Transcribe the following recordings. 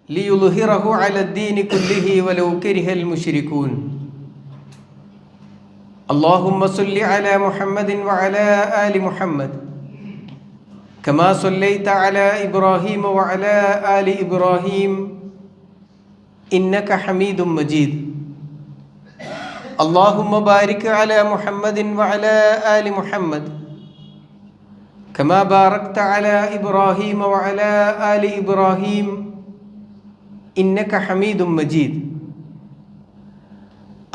ليظهره على الدين كله ولو كره المشركون. اللهم صل على محمد وعلى آل محمد كما صليت على إبراهيم وعلى آل إبراهيم إنك حميد مجيد. اللهم بارك على محمد وعلى آل محمد كما باركت على إبراهيم وعلى آل إبراهيم إنك حميد مجيد.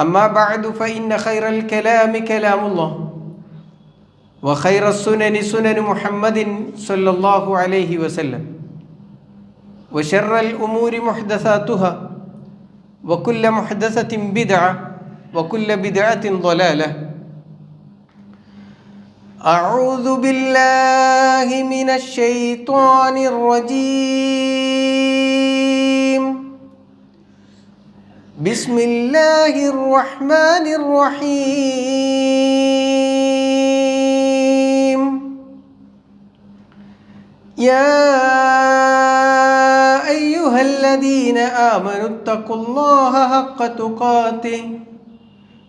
أما بعد فإن خير الكلام كلام الله وخير السنن سنن محمد صلى الله عليه وسلم وشر الأمور محدثاتها وكل محدثة بدعة وكل بدعة ضلالة. أعوذ بالله من الشيطان الرجيم. بسم الله الرحمن الرحيم. يا أيها الذين آمنوا اتقوا الله حق تقاته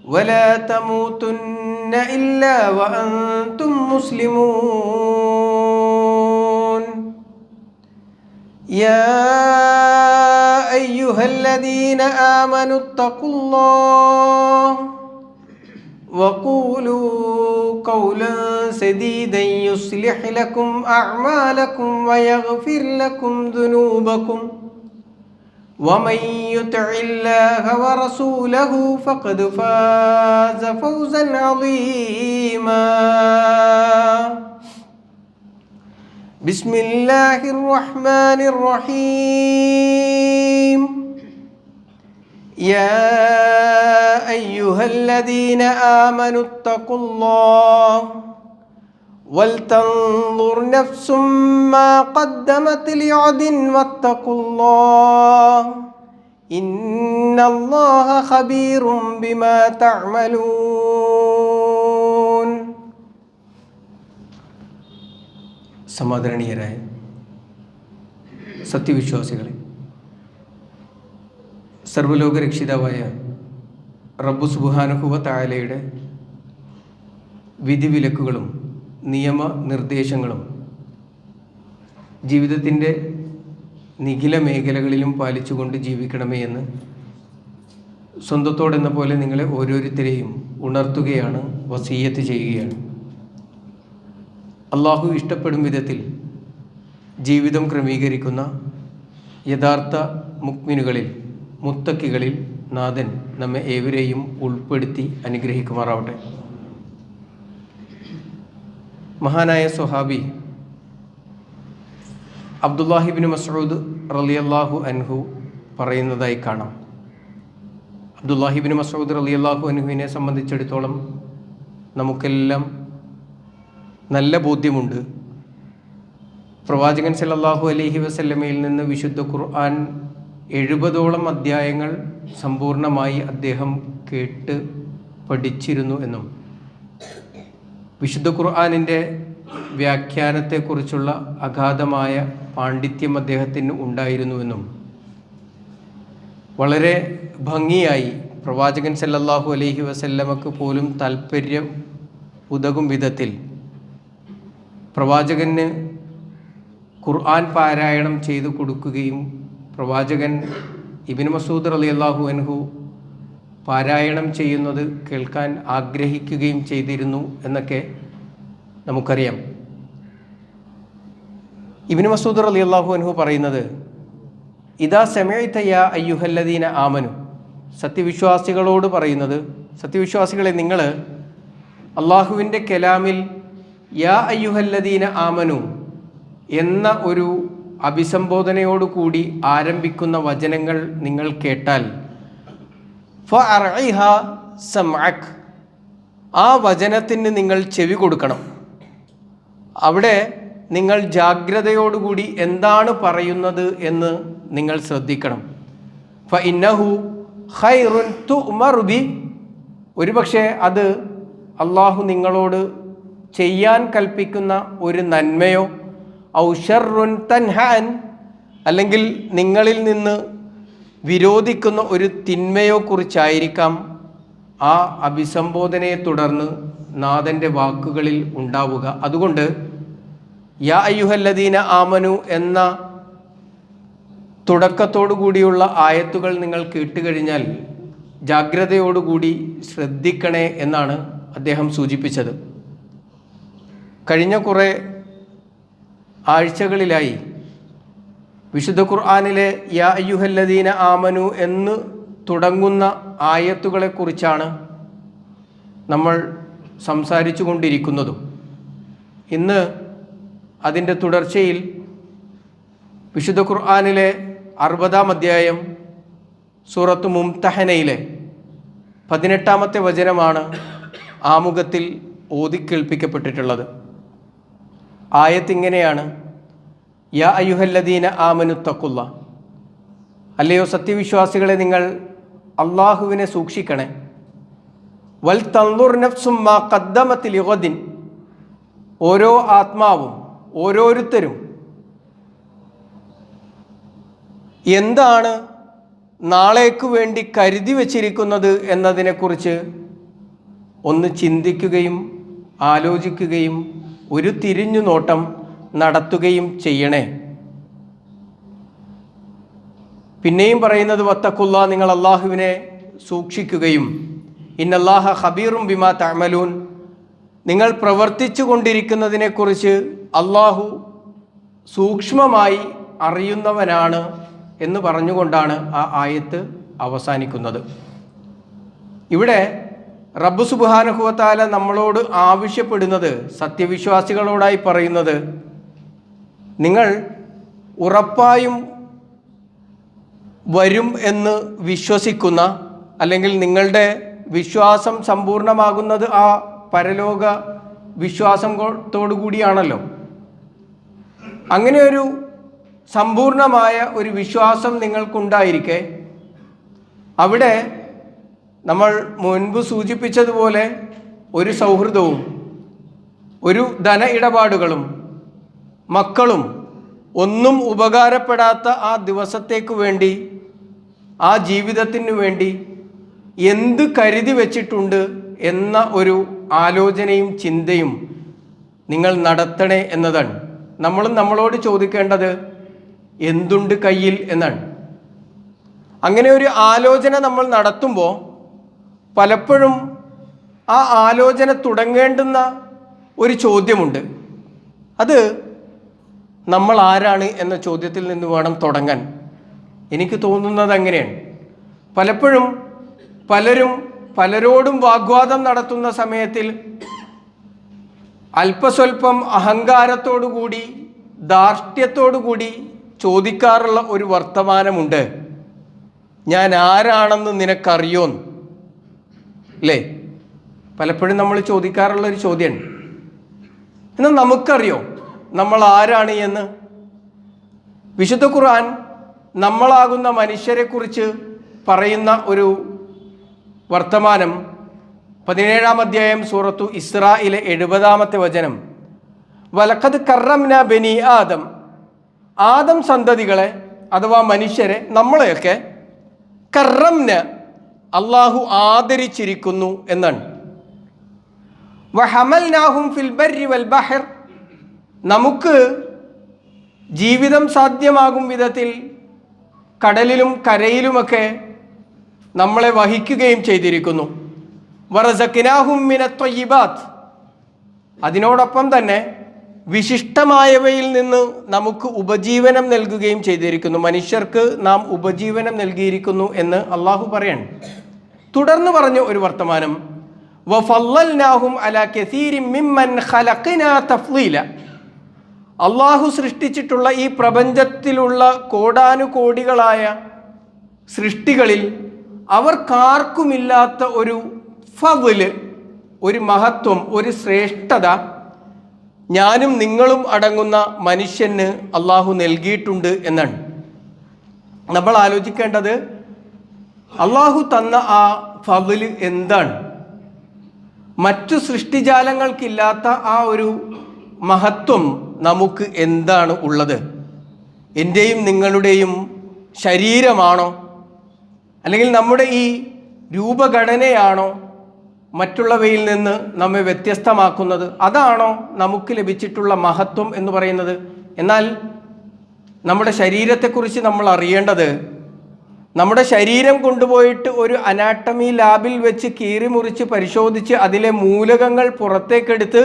ولا تموتن إلا وأنتم مسلمون. يا أيها الذين آمنوا اتقوا الله وقولوا قولا سديدا يصلح لكم أعمالكم ويغفر لكم ذنوبكم ومن يطع الله ورسوله فقد فاز فوزا عظيما. بسم الله الرحمن الرحيم. يا أيها الذين آمنوا اتقوا الله ولتنظر نفس ما قدمت لغد واتقوا الله إن الله خبير بما تعملون. സമാദരണീയരായ സത്യവിശ്വാസികളെ, സർവ്വലോക രക്ഷിതാവായ റബ്ബു സുബ്ഹാനഹു വ തആലയുടെ വിധിവിലക്കുകളും നിയമനിർദ്ദേശങ്ങളും ജീവിതത്തിൻ്റെ നിഖില മേഖലകളിലും പാലിച്ചുകൊണ്ട് ജീവിക്കണമേ എന്ന് സ്വന്തത്തോടെന്ന പോലെ നിങ്ങളെ ഓരോരുത്തരെയും ഉണർത്തുകയാണ്, വസീയത്ത് ചെയ്യുകയാണ്. അള്ളാഹു ഇഷ്ടപ്പെടും വിധത്തിൽ ജീവിതം ക്രമീകരിക്കുന്ന യഥാർത്ഥ മുഅ്മിനുകളിൽ, മുത്തക്കികളിൽ നാഥൻ നമ്മെ ഏവരെയും ഉൾപ്പെടുത്തി അനുഗ്രഹിക്കുമാറാവട്ടെ. മഹാനായ സ്വഹാബി അബ്ദുല്ലാഹിബ്നു മസ്ഊദ് റളിയല്ലാഹു അൻഹു പറയുന്നതായി കാണാം. അബ്ദുല്ലാഹിബ്നു മസ്ഊദ് റളിയല്ലാഹു അൻഹുവിനെ സംബന്ധിച്ചിടത്തോളം നമുക്കെല്ലാം നല്ല ബോധ്യമുണ്ട്. പ്രവാചകൻ സല്ലല്ലാഹു അലൈഹി വസല്ലമയിൽ നിന്ന് വിശുദ്ധ ഖുർആൻ 70ഓളം അധ്യായങ്ങൾ സമ്പൂർണമായി അദ്ദേഹം കേട്ട് പഠിച്ചിരുന്നു എന്നും വിശുദ്ധ ഖുർആനിൻ്റെ വ്യാഖ്യാനത്തെക്കുറിച്ചുള്ള അഗാധമായ പാണ്ഡിത്യം അദ്ദേഹത്തിന് ഉണ്ടായിരുന്നുവെന്നും വളരെ ഭംഗിയായി പ്രവാചകൻ സല്ലല്ലാഹു അലൈഹി വസല്ലമക്ക് പോലും താൽപ്പര്യം ഉതകും വിധത്തിൽ പ്രവാചകന് ഖുർആൻ പാരായണം ചെയ്തു കൊടുക്കുകയും പ്രവാചകൻ ഇബ്നു മസ്ഊദ് റളിയല്ലാഹു അൻഹു പാരായണം ചെയ്യുന്നത് കേൾക്കാൻ ആഗ്രഹിക്കുകയും ചെയ്തിരുന്നു എന്നൊക്കെ നമുക്കറിയാം. ഇബ്നു മസ്ഊദ് റളിയല്ലാഹു അൻഹു പറയുന്നത്, ഇദാ സമഅത യാ അയ്യുഹല്ലദീന ആമനു, സത്യവിശ്വാസികളോട് പറയുന്നത്, സത്യവിശ്വാസികളെ നിങ്ങൾ അള്ളാഹുവിൻ്റെ കലാമിൽ യാ അയ്യുഹല്ലദീന ആമനു എന്ന ഒരു അഭിസംബോധനയോടുകൂടി ആരംഭിക്കുന്ന വചനങ്ങൾ നിങ്ങൾ കേട്ടാൽ ഫഅർഇഹ സമഅക്, ആ വചനത്തിന് നിങ്ങൾ ചെവി കൊടുക്കണം. അവിടെ നിങ്ങൾ ജാഗ്രതയോടുകൂടി എന്താണ് പറയുന്നത് എന്ന് നിങ്ങൾ ശ്രദ്ധിക്കണം. ഫഇന്നഹു ഖൈറുൻ തുഅ്മറു ബി, ഒരുപക്ഷെ അത് അള്ളാഹു നിങ്ങളോട് ചെയ്യാൻ കൽപ്പിക്കുന്ന ഒരു നന്മയോ ഔ ശർറുൻ തൻഹാൻ, അല്ലെങ്കിൽ നിങ്ങളിൽ നിന്ന് വിരോധിക്കുന്ന ഒരു തിന്മയോ കുറിച്ചായിരിക്കാം ആ അഭിസംബോധനയെ തുടർന്ന് നാഥൻ്റെ വാക്കുകളിൽ ഉണ്ടാവുക. അതുകൊണ്ട് യാ അയ്യുഹല്ലദീന ആമനു എന്ന തുടക്കത്തോടു കൂടിയുള്ള ആയത്തുകൾ നിങ്ങൾ കേട്ടുകഴിഞ്ഞാൽ ജാഗ്രതയോടുകൂടി ശ്രദ്ധിക്കണേ എന്നാണ് അദ്ദേഹം സൂചിപ്പിച്ചത്. കഴിഞ്ഞ കുറേ ആഴ്ചകളിലായി വിശുദ്ധ ഖുർആനിലെ യാ അയ്യുഹല്ലദീന ആമനു എന്ന് തുടങ്ങുന്ന ആയത്തുകളെക്കുറിച്ചാണ് നമ്മൾ സംസാരിച്ചു കൊണ്ടിരിക്കുന്നതും. ഇന്ന് അതിൻ്റെ തുടർച്ചയിൽ വിശുദ്ധ ഖുർആനിലെ 60-ാം അധ്യായം സൂറത്ത് മുംതഹനയിലെ 18-ാമത്തെ വചനമാണ് ആമുഖത്തിൽ ഓതിക്കേൾപ്പിക്കപ്പെട്ടിട്ടുള്ളത്. ആയത്ത് ഇങ്ങനെയാണ്: യാ അയ്യുഹല്ലദീന ആമനു തഖുല്ല, അല്ലയോ സത്യവിശ്വാസികളെ നിങ്ങൾ അള്ളാഹുവിനെ സൂക്ഷിക്കണേ. വൽ തൻദുർ നഫ്സും മാ ഖദ്ദമത് ലിഗദിൻ, ഓരോ ആത്മാവും ഓരോരുത്തരും എന്താണ് നാളേക്ക് വേണ്ടി കരുതി വച്ചിരിക്കുന്നത് എന്നതിനെക്കുറിച്ച് ഒന്ന് ചിന്തിക്കുകയും ആലോചിക്കുകയും ഒരു തിരിഞ്ഞു നോട്ടം നടത്തുകയും ചെയ്യണേ. പിന്നെയും പറയുന്നത് വത്തഖുല്ല, നിങ്ങൾ അള്ളാഹുവിനെ സൂക്ഷിക്കുകയും ഇന്നല്ലാഹ ഖബീറും ബിമാ തഅമലൂൻ, നിങ്ങൾ പ്രവർത്തിച്ചു കൊണ്ടിരിക്കുന്നതിനെക്കുറിച്ച് അള്ളാഹു സൂക്ഷ്മമായി അറിയുന്നവനാണ് എന്ന് പറഞ്ഞുകൊണ്ടാണ് ആ ആയത്ത് അവസാനിക്കുന്നത്. ഇവിടെ റബ്ബ് സുബ്ഹാനഹു വ തആല നമ്മളോട് ആവശ്യപ്പെടുന്നത്, സത്യവിശ്വാസികളോടായി പറയുന്നത്, നിങ്ങൾ ഉറപ്പായും വരും എന്ന് വിശ്വസിക്കുന്ന, അല്ലെങ്കിൽ നിങ്ങളുടെ വിശ്വാസം സമ്പൂർണ്ണമാകുന്നത് ആ പരലോക വിശ്വാസത്തോടു കൂടിയാണല്ലോ. അങ്ങനെ ഒരു സമ്പൂർണമായ ഒരു വിശ്വാസം നിങ്ങൾക്കുണ്ടായിരിക്കെ അവിടെ നമ്മൾ മുൻപ് സൂചിപ്പിച്ചതുപോലെ ഒരു സൗഹൃദവും ഒരു ധന ഇടപാടുകളും മക്കളും ഒന്നും ഉപകാരപ്പെടാത്ത ആ ദിവസത്തേക്ക് വേണ്ടി, ആ ജീവിതത്തിനു വേണ്ടി എന്ത് കരുതി വച്ചിട്ടുണ്ട് എന്ന ഒരു ആലോചനയും ചിന്തയും നിങ്ങൾ നടത്തണേ എന്നതാണ്. നമ്മളും നമ്മളോട് ചോദിക്കേണ്ടത് എന്തുണ്ട് കയ്യിൽ എന്നാണ്. അങ്ങനെ ഒരു ആലോചന നമ്മൾ നടത്തുമ്പോൾ പലപ്പോഴും ആ ആലോചന തുടങ്ങേണ്ടുന്ന ഒരു ചോദ്യമുണ്ട്. അത് നമ്മൾ ആരാണ് എന്ന ചോദ്യത്തിൽ നിന്ന് വേണം തുടങ്ങാൻ. എനിക്ക് തോന്നുന്നത് അങ്ങനെയാണ്. പലപ്പോഴും പലരും പലരോടും വാഗ്വാദം നടത്തുന്ന സമയത്തിൽ അല്പസ്വല്പം അഹങ്കാരത്തോടുകൂടി ധാർഷ്ട്യത്തോടുകൂടി ചോദിക്കാറുള്ള ഒരു വർത്തമാനമുണ്ട്: ഞാൻ ആരാണെന്ന് നിനക്കറിയോന്ന്? അല്ലേ? പലപ്പോഴും നമ്മൾ ചോദിക്കാറുള്ള ഒരു ചോദ്യമാണ്. എന്നാൽ നമുക്കറിയോ നമ്മൾ ആരാണ് എന്ന്? വിശുദ്ധ ഖുർആൻ നമ്മളാകുന്ന മനുഷ്യരെക്കുറിച്ച് പറയുന്ന ഒരു വർത്തമാനം 17-ാം അധ്യായം സൂറത്തു ഇസ്രായിലെ 70-ാമത്തെ വചനം: വലഖദ് കറംന ബനി ആദം, ആദം സന്തതികളെ അഥവാ മനുഷ്യരെ, നമ്മളെയൊക്കെ കറംന, അള്ളാഹു ആദരിച്ചിരിക്കുന്നു എന്നാണ്. വഹമൽനാഹും ഫിൽ ബർരി വൽ ബഹർ, നമുക്ക് ജീവിതം സാധ്യമാകും വിധത്തിൽ കടലിലും കരയിലുമൊക്കെ നമ്മളെ വഹിക്കുകയും ചെയ്തിരിക്കുന്നു. വറസഖ്നാഹും മിനത് ത്വയ്യിബാത്ത്, അതിനോടൊപ്പം തന്നെ വിശിഷ്ടമായവയിൽ നിന്ന് നമുക്ക് ഉപജീവനം നൽകുകയും ചെയ്തിരിക്കുന്നു. മനുഷ്യർക്ക് നാം ഉപജീവനം നൽകിയിരിക്കുന്നു എന്ന് അള്ളാഹു പറയാണ്. തുടർന്ന് പറഞ്ഞ ഒരു വർത്തമാനം: വഫല്ലൽനാഹും അലാ കസീരിൻ മിമ്മൻ ഖലഖനാ തഫ്ളീല, അള്ളാഹു സൃഷ്ടിച്ചിട്ടുള്ള ഈ പ്രപഞ്ചത്തിലുള്ള കോടാനുകോടികളായ സൃഷ്ടികളിൽ അവർക്കാർക്കുമില്ലാത്ത ഒരു ഫദ്ല്, ഒരു മഹത്വം, ഒരു ശ്രേഷ്ഠത ഞാനും നിങ്ങളും അടങ്ങുന്ന മനുഷ്യന് അള്ളാഹു നൽകിയിട്ടുണ്ട് എന്നാണ്. നമ്മൾ ആലോചിക്കേണ്ടത് അള്ളാഹു തന്ന ആ ഫദ്ല് എന്താണ്? മറ്റു സൃഷ്ടിജാലങ്ങൾക്കില്ലാത്ത ആ ഒരു മഹത്വം നമുക്ക് എന്താണ് ഉള്ളത്? എൻ്റെയും നിങ്ങളുടെയും ശരീരമാണോ, അല്ലെങ്കിൽ നമ്മുടെ ഈ രൂപഘടനയാണോ മറ്റുള്ളവയിൽ നിന്ന് നമ്മെ വ്യത്യസ്തമാക്കുന്നത്? അതാണോ നമുക്ക് ലഭിച്ചിട്ടുള്ള മഹത്വം എന്ന് പറയുന്നത്? എന്നാൽ നമ്മുടെ ശരീരത്തെക്കുറിച്ച് നമ്മൾ അറിയേണ്ടത്, നമ്മുടെ ശരീരം കൊണ്ടുപോയിട്ട് ഒരു അനാട്ടമി ലാബിൽ വെച്ച് കീറിമുറിച്ച് പരിശോധിച്ച് അതിലെ മൂലകങ്ങൾ പുറത്തേക്കെടുത്ത്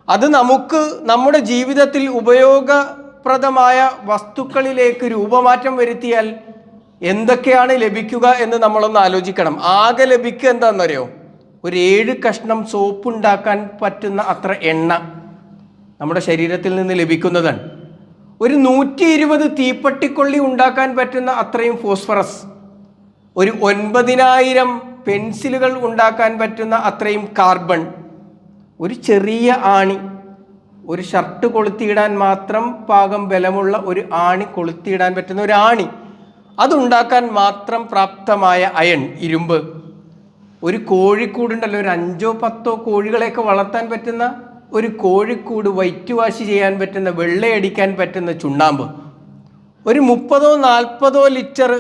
അത് നമുക്ക് നമ്മുടെ ജീവിതത്തിൽ ഉപയോഗപ്രദമായ വസ്തുക്കളിലേക്ക് രൂപമാറ്റം വരുത്തിയാൽ എന്തൊക്കെയാണ് ലഭിക്കുക എന്ന് നമ്മളൊന്ന് ആലോചിക്കണം. ആകെ ലഭിക്കുക എന്താണെന്നറിയോ? ഒരു 7 കഷ്ണം സോപ്പ് ഉണ്ടാക്കാൻ പറ്റുന്ന അത്ര എണ്ണ നമ്മുടെ ശരീരത്തിൽ നിന്ന് ലഭിക്കുന്നതാണ്. ഒരു 120 തീപ്പട്ടിക്കൊള്ളി ഉണ്ടാക്കാൻ പറ്റുന്ന അത്രയും ഫോസ്ഫറസ്, ഒരു 9000 പെൻസിലുകൾ ഉണ്ടാക്കാൻ പറ്റുന്ന അത്രയും കാർബൺ, ഒരു ചെറിയ ആണി, ഒരു ഷർട്ട് കൊളുത്തിയിടാൻ മാത്രം പാകം ബലമുള്ള ഒരു ആണി, കൊളുത്തിയിടാൻ പറ്റുന്ന ഒരു ആണി, അതുണ്ടാക്കാൻ മാത്രം പ്രാപ്തമായ അയൺ, ഇരുമ്പ്, ഒരു കോഴിക്കൂടുണ്ടല്ലോ, ഒരു 5-10 കോഴികളെയൊക്കെ വളർത്താൻ പറ്റുന്ന ഒരു കോഴിക്കൂട്, വൈറ്റ് വാഷ് ചെയ്യാൻ പറ്റുന്ന, വെള്ളയടിക്കാൻ പറ്റുന്ന ചുണ്ണാമ്പ്, ഒരു 30-40 ലിറ്റർ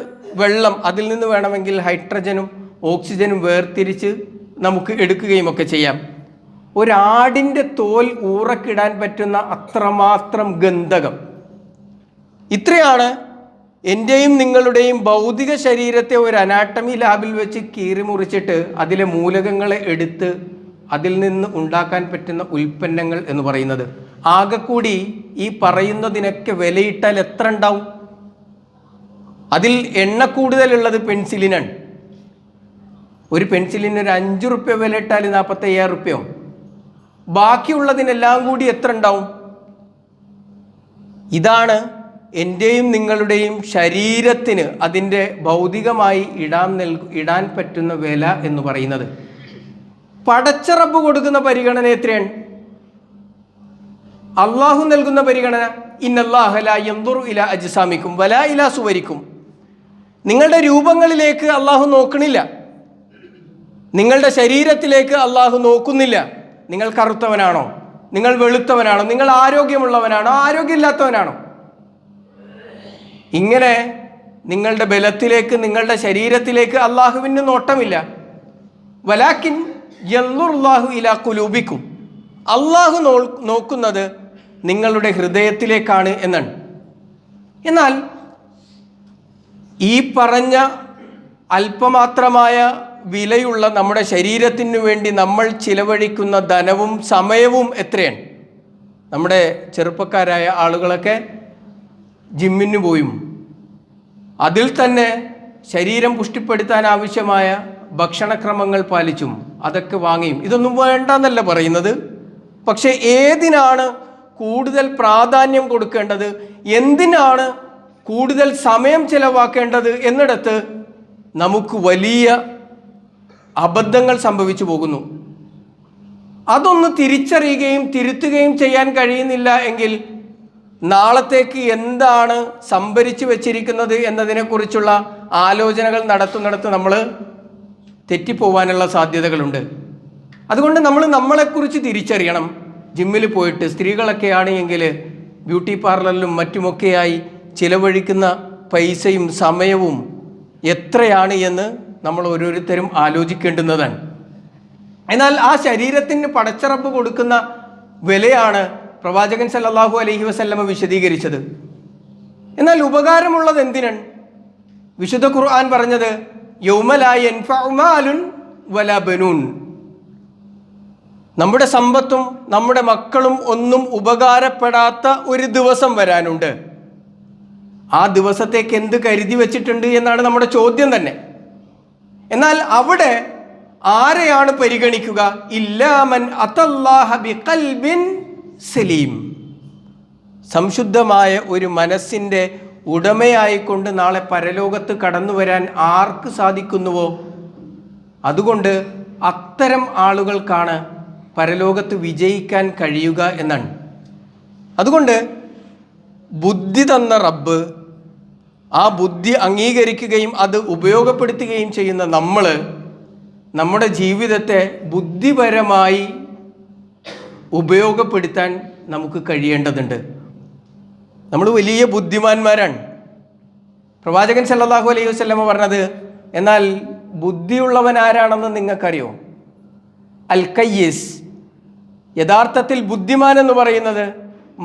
വെള്ളം, അതിൽ നിന്ന് വേണമെങ്കിൽ ഹൈഡ്രജനും ഓക്സിജനും വേർതിരിച്ച് നമുക്ക് എടുക്കുകയും ഒക്കെ ചെയ്യാം. ഒരാടിൻ്റെ തോൽ ഊറക്കിടാൻ പറ്റുന്ന അത്രമാത്രം ഗന്ധകം. ഇത്രയാണ് എൻ്റെയും നിങ്ങളുടെയും ഭൗതിക ശരീരത്തെ ഒരു അനാട്ടമി ലാബിൽ വെച്ച് കീറിമുറിച്ചിട്ട് അതിലെ മൂലകങ്ങളെ എടുത്ത് അതിൽ നിന്ന് ഉണ്ടാക്കാൻ പറ്റുന്ന ഉൽപ്പന്നങ്ങൾ എന്ന് പറയുന്നത്. ആകെക്കൂടി ഈ പറയുന്നതിനൊക്കെ വിലയിട്ടാൽ എത്ര ഉണ്ടാവും? അതിൽ എണ്ണ കൂടുതലുള്ളത് പെൻസിലിനാണ്. ഒരു പെൻസിലിന് ഒരു 5 റുപ്യ വില ഇട്ടാൽ 45,000 റുപ്യയാവും. ബാക്കിയുള്ളതിനെല്ലാം കൂടി എത്ര ഉണ്ടാവും? ഇതാണ് എൻ്റെയും നിങ്ങളുടെയും ശരീരത്തിന് അതിൻ്റെ ഭൗതികമായി ഇടാൻ പറ്റുന്ന വില എന്ന് പറയുന്നത്. പടച്ച റബ്ബ് കൊടുക്കുന്ന പരിഗണന എത്രയാണ്? അള്ളാഹു നൽകുന്ന പരിഗണന, ഇന്നല്ലാഹ ലാ യൻദുറു ഇലാ അജ്സാമിക്കും വലാ ഇലാ സുവരിക്കും. നിങ്ങളുടെ രൂപങ്ങളിലേക്ക് അള്ളാഹു നോക്കണില്ല, നിങ്ങളുടെ ശരീരത്തിലേക്ക് അള്ളാഹു നോക്കുന്നില്ല. നിങ്ങൾ കറുത്തവനാണോ, നിങ്ങൾ വെളുത്തവനാണോ, നിങ്ങൾ ആരോഗ്യമുള്ളവനാണോ, ആരോഗ്യമില്ലാത്തവനാണോ, ഇങ്ങനെ നിങ്ങളുടെ ബലത്തിലേക്ക്, നിങ്ങളുടെ ശരീരത്തിലേക്ക് അള്ളാഹുവിന് നോട്ടമില്ല. വലാക്കിൻ യൻദുറുല്ലാഹു ഇലാ ഖുലൂബിക്കും, അള്ളാഹു നോക്കുന്നത് നിങ്ങളുടെ ഹൃദയത്തിലേക്കാണ് എന്നാണ്. എന്നാൽ ഈ പറഞ്ഞ അല്പമാത്രമായ വിലയുള്ള നമ്മുടെ ശരീരത്തിനു വേണ്ടി നമ്മൾ ചിലവഴിക്കുന്ന ധനവും സമയവും എത്രയാണ്? നമ്മുടെ ചെറുപ്പക്കാരായ ആളുകളൊക്കെ ജിമ്മിന് പോയും അതിൽ തന്നെ ശരീരം പുഷ്ടിപ്പെടുത്താൻ ആവശ്യമായ ഭക്ഷണക്രമങ്ങൾ പാലിച്ചും അതൊക്കെ വാങ്ങിയും, ഇതൊന്നും വേണ്ടെന്നല്ല പറയുന്നത്. പക്ഷെ ഏതിനാണ് കൂടുതൽ പ്രാധാന്യം കൊടുക്കേണ്ടത്, എന്തിനാണ് കൂടുതൽ സമയം ചെലവാക്കേണ്ടത് എന്നിടത്ത് നമുക്ക് വലിയ അബദ്ധങ്ങൾ സംഭവിച്ചു പോകുന്നു. അതൊന്ന് തിരിച്ചറിയുകയും തിരുത്തുകയും ചെയ്യാൻ കഴിയുന്നില്ല എങ്കിൽ നാളത്തേക്ക് എന്താണ് സംഭരിച്ചു വച്ചിരിക്കുന്നത് എന്നതിനെക്കുറിച്ചുള്ള ആലോചനകൾ നടത്തുന്നിടത്ത് നമ്മൾ തെറ്റിപ്പോവാനുള്ള സാധ്യതകളുണ്ട്. അതുകൊണ്ട് നമ്മൾ നമ്മളെക്കുറിച്ച് തിരിച്ചറിയണം. ജിമ്മിൽ പോയിട്ട് സ്ത്രീകളൊക്കെയാണ് എങ്കിൽ ബ്യൂട്ടി പാർലറിലും മറ്റുമൊക്കെയായി ചിലവഴിക്കുന്ന പൈസയും സമയവും എത്രയാണ് എന്ന് നമ്മൾ ഓരോരുത്തരും ആലോചിക്കേണ്ടുന്നതാണ്. എന്നാൽ ആ ശരീരത്തിന് പടച്ച റബ്ബ് കൊടുക്കുന്ന വിലയാണ് പ്രവാചകൻ സല്ലല്ലാഹു അലൈഹി വസല്ലമ വിശദീകരിച്ചത്. എന്നാൽ ഉപകാരമുള്ളത് എന്തിനാണ്? വിശുദ്ധ ഖുർആൻ പറഞ്ഞത് യൗമ ലാ യൻഫഉ മാലുൻ വലാ ബനൂൻ, നമ്മുടെ സമ്പത്തും നമ്മുടെ മക്കളും ഒന്നും ഉപകാരപ്പെടാത്ത ഒരു ദിവസം വരാനുണ്ട്. ആ ദിവസത്തേക്ക് എന്ത് കരുതി വച്ചിട്ടുണ്ട് എന്നാണ് നമ്മുടെ ചോദ്യം തന്നെ. എന്നാൽ അവിടെ ആരെയാണ് പരിഗണിക്കുക? ഇല്ലാമൻ അത്തല്ലാഹ ബിഖൽബിൻ സലീം, സംശുദ്ധമായ ഒരു മനസ്സിൻ്റെ ഉടമയായിക്കൊണ്ട് നാളെ പരലോകത്ത് കടന്നു വരാൻ ആർക്ക് സാധിക്കുന്നുവോ അതുകൊണ്ട് അത്തരം ആളുകൾക്കാണ് പരലോകത്ത് വിജയിക്കാൻ കഴിയുക എന്നാണ്. അതുകൊണ്ട് ബുദ്ധി തന്ന റബ്ബ്, ആ ബുദ്ധി അംഗീകരിക്കുകയും അത് ഉപയോഗപ്പെടുത്തുകയും ചെയ്യുന്ന നമ്മൾ നമ്മുടെ ജീവിതത്തെ ബുദ്ധിപരമായി ഉപയോഗപ്പെടുത്താൻ നമുക്ക് കഴിയേണ്ടതുണ്ട്. നമ്മൾ വലിയ ബുദ്ധിമാന്മാരാണ്. പ്രവാചകൻ സല്ലല്ലാഹു അലൈഹി വസല്ലമ പറഞ്ഞത്, എന്നാൽ ബുദ്ധിയുള്ളവൻ ആരാണെന്ന് നിങ്ങൾക്കറിയോ? അൽ കയ്യിസ്, യഥാർത്ഥത്തിൽ ബുദ്ധിമാൻ എന്ന് പറയുന്നത്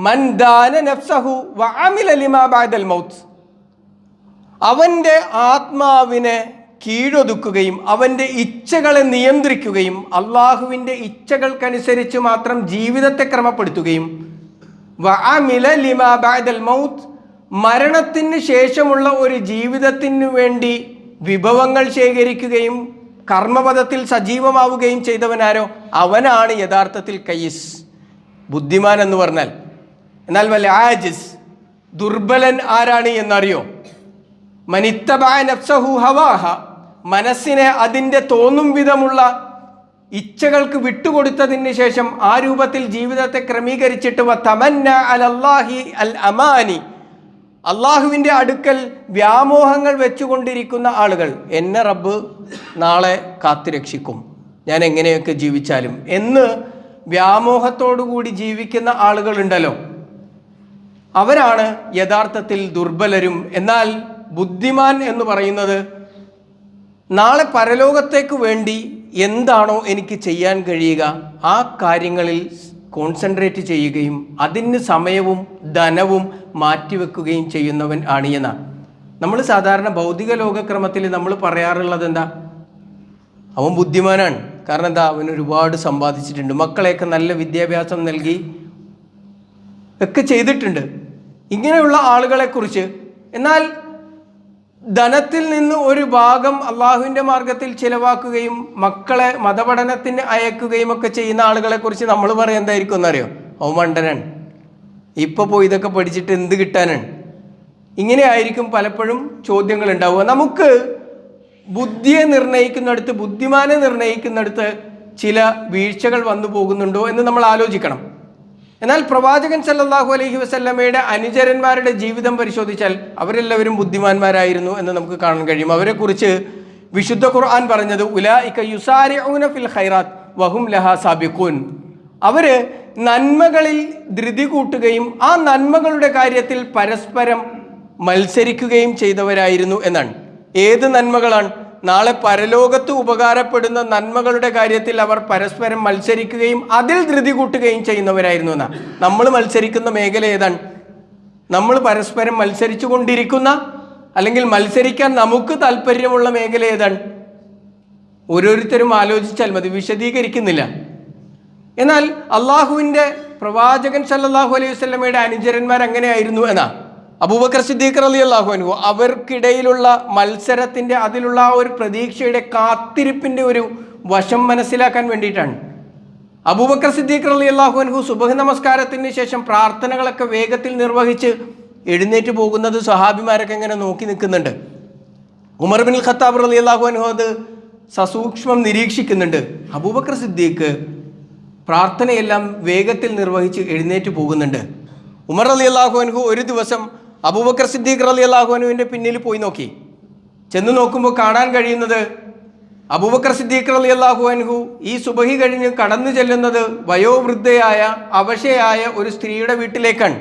മൻ ദാന നഫ്സഹു വഅമില ലിമാ ബഅദൽ മൗത്ത്, അവൻ്റെ ആത്മാവിനെ കീഴൊതുക്കുകയും അവൻ്റെ ഇച്ഛകളെ നിയന്ത്രിക്കുകയും അള്ളാഹുവിൻ്റെ ഇച്ഛകൾക്കനുസരിച്ച് മാത്രം ജീവിതത്തെ ക്രമപ്പെടുത്തുകയും വഅമില ലിമാ ബഅദൽ മൗത്ത്, മരണത്തിന് ശേഷമുള്ള ഒരു ജീവിതത്തിനു വേണ്ടി വിഭവങ്ങൾ ശേഖരിക്കുകയും കർമ്മപദത്തിൽ സജീവമാവുകയും ചെയ്തവനാരോ അവനാണ് യഥാർത്ഥത്തിൽ കയ്യിസ്, ബുദ്ധിമാൻ എന്ന് പറഞ്ഞാൽ. എന്നാൽ വൽ ആജിസ്, ദുർബലൻ ആരാണ് എന്നറിയോ? മനിത്തബഅ നഫ്സഹു ഹവാഹ, മനസ്സിനെ അതിൻ്റെ തോന്നും വിധമുള്ള ഇച്ഛകൾക്ക് വിട്ടുകൊടുത്തതിന് ശേഷം ആ രൂപത്തിൽ ജീവിതത്തെ ക്രമീകരിച്ചിട്ട് വതമന്ന അലല്ലാഹി അൽ അമാനി, അള്ളാഹുവിൻ്റെ അടുക്കൽ വ്യാമോഹങ്ങൾ വെച്ചുകൊണ്ടിരിക്കുന്ന ആളുകൾ, എന്നെ റബ്ബ് നാളെ കാത്തുരക്ഷിക്കും, ഞാൻ എങ്ങനെയൊക്കെ ജീവിച്ചാലും എന്ന് വ്യാമോഹത്തോടുകൂടി ജീവിക്കുന്ന ആളുകളുണ്ടല്ലോ, അവരാണ് യഥാർത്ഥത്തിൽ ദുർബലരും. എന്നാൽ ബുദ്ധിമാൻ എന്ന് പറയുന്നത് നാളെ പരലോകത്തേക്ക് വേണ്ടി എന്താണോ എനിക്ക് ചെയ്യാൻ കഴിയുക ആ കാര്യങ്ങളിൽ കോൺസെൻട്രേറ്റ് ചെയ്യുകയും അതിന് സമയവും ധനവും മാറ്റിവെക്കുകയും ചെയ്യുന്നവൻ ആണ് എന്നാണ്. നമ്മൾ സാധാരണ ഭൗതിക ലോകക്രമത്തിൽ നമ്മൾ പറയാറുള്ളത് എന്താ? അവൻ ബുദ്ധിമാനാണ്. കാരണം എന്താ? അവൻ ഒരുപാട് സമ്പാദിച്ചിട്ടുണ്ട്, മക്കളെയൊക്കെ നല്ല വിദ്യാഭ്യാസം നൽകി ഒക്കെ ചെയ്തിട്ടുണ്ട്, ഇങ്ങനെയുള്ള ആളുകളെക്കുറിച്ച്. എന്നാൽ ധനത്തിൽ നിന്ന് ഒരു ഭാഗം അള്ളാഹുവിൻ്റെ മാർഗത്തിൽ ചിലവാക്കുകയും മക്കളെ മതപഠനത്തിന് അയക്കുകയും ഒക്കെ ചെയ്യുന്ന ആളുകളെക്കുറിച്ച് നമ്മൾ പറയാൻ എന്തായിരിക്കും എന്നറിയോ? അവൻ മണ്ടനാണ്, ഇപ്പോൾ പോയി ഇതൊക്കെ പഠിച്ചിട്ട് എന്ത് കിട്ടാനാണ്? ഇങ്ങനെ ആയിരിക്കും പലപ്പോഴും ചോദ്യങ്ങൾ ഉണ്ടാവുക. നമുക്ക് ബുദ്ധിയെ നിർണ്ണയിക്കുന്നിടത്ത്, ബുദ്ധിമാനെ നിർണ്ണയിക്കുന്നിടത്ത് ചില വീഴ്ചകൾ വന്നു പോകുന്നുണ്ടോ എന്ന് നമ്മൾ ആലോചിക്കണം. എന്നാൽ പ്രവാചകൻ സല്ലല്ലാഹു അലൈഹി വസല്ലമയുടെ അനുചരന്മാരുടെ ജീവിതം പരിശോധിച്ചാൽ അവരെല്ലാവരും ബുദ്ധിമാന്മാരായിരുന്നു എന്ന് നമുക്ക് കാണാൻ കഴിയും. അവരെക്കുറിച്ച് വിശുദ്ധ ഖുർആൻ പറഞ്ഞത് ഉലൈക യുസാരിഊന ഫിൽ ഖൈറാത്ത് വഹും ലഹാ സാബിഖൂൻ, അവര് നന്മകളിൽ ധൃതി കൂട്ടുകയും ആ നന്മകളുടെ കാര്യത്തിൽ പരസ്പരം മത്സരിക്കുകയും ചെയ്തവരായിരുന്നു എന്നാണ്. ഏത് നന്മകളാണ്? നാളെ പരലോകത്ത് ഉപകാരപ്പെടുന്ന നന്മകളുടെ കാര്യത്തിൽ അവർ പരസ്പരം മത്സരിക്കുകയും അതിൽ ധൃതി കൂട്ടുകയും ചെയ്യുന്നവരായിരുന്നു എന്നാണ്. നമ്മൾ മത്സരിക്കുന്ന മേഖല ഏതാണ്? നമ്മൾ പരസ്പരം മത്സരിച്ചു കൊണ്ടിരിക്കുന്ന അല്ലെങ്കിൽ മത്സരിക്കാൻ നമുക്ക് താല്പര്യമുള്ള മേഖല ഏതാണ്? ഓരോരുത്തരും ആലോചിച്ചാൽ മതി, വിശദീകരിക്കുന്നില്ല. എന്നാൽ അള്ളാഹുവിൻ്റെ പ്രവാചകൻ സല്ലല്ലാഹു അലൈഹി വസല്ലമയുടെ അനുചരന്മാർ എങ്ങനെയായിരുന്നു എന്നാ? അബൂബക്കർ സിദ്ദീഖ് റളിയല്ലാഹു അൻഹു, അവർക്കിടയിലുള്ള മത്സരത്തിൻ്റെ അതിലുള്ള ആ ഒരു പ്രതീക്ഷയുടെ കാത്തിരിപ്പിൻ്റെ ഒരു വശം മനസ്സിലാക്കാൻ വേണ്ടിയിട്ടാണ്. അബൂബക്കർ സിദ്ദീഖ് റളിയല്ലാഹു അൻഹു സുബഹ് നമസ്കാരത്തിന് ശേഷം പ്രാർത്ഥനകളൊക്കെ വേഗത്തിൽ നിർവഹിച്ച് എഴുന്നേറ്റ് പോകുന്നത് സ്വഹാബിമാരൊക്കെ ഇങ്ങനെ നോക്കി നിൽക്കുന്നുണ്ട്. ഉമർ ബിൻ ഖത്താബ് റളിയല്ലാഹു അൻഹു അത് സസൂക്ഷ്മം നിരീക്ഷിക്കുന്നുണ്ട്. അബൂബക്കർ സിദ്ദീഖ് പ്രാർത്ഥനയെല്ലാം വേഗത്തിൽ നിർവഹിച്ച് എഴുന്നേറ്റ് പോകുന്നുണ്ട്. ഉമർ റളിയല്ലാഹു അൻഹു ഒരു ദിവസം അബൂബക്കർ സിദ്ദീഖ് റളിയല്ലാഹു അൻഹുവിൻ്റെ പിന്നിൽ പോയി നോക്കി. ചെന്ന് നോക്കുമ്പോൾ കാണാൻ കഴിയുന്നത് അബൂബക്കർ സിദ്ദീഖ് റളിയല്ലാഹു അൻഹു ഈ സുബഹി കഴിഞ്ഞ് കടന്നു ചെല്ലുന്നത് വയോവൃദ്ധയായ അവശയായ ഒരു സ്ത്രീയുടെ വീട്ടിലേക്കാണ്.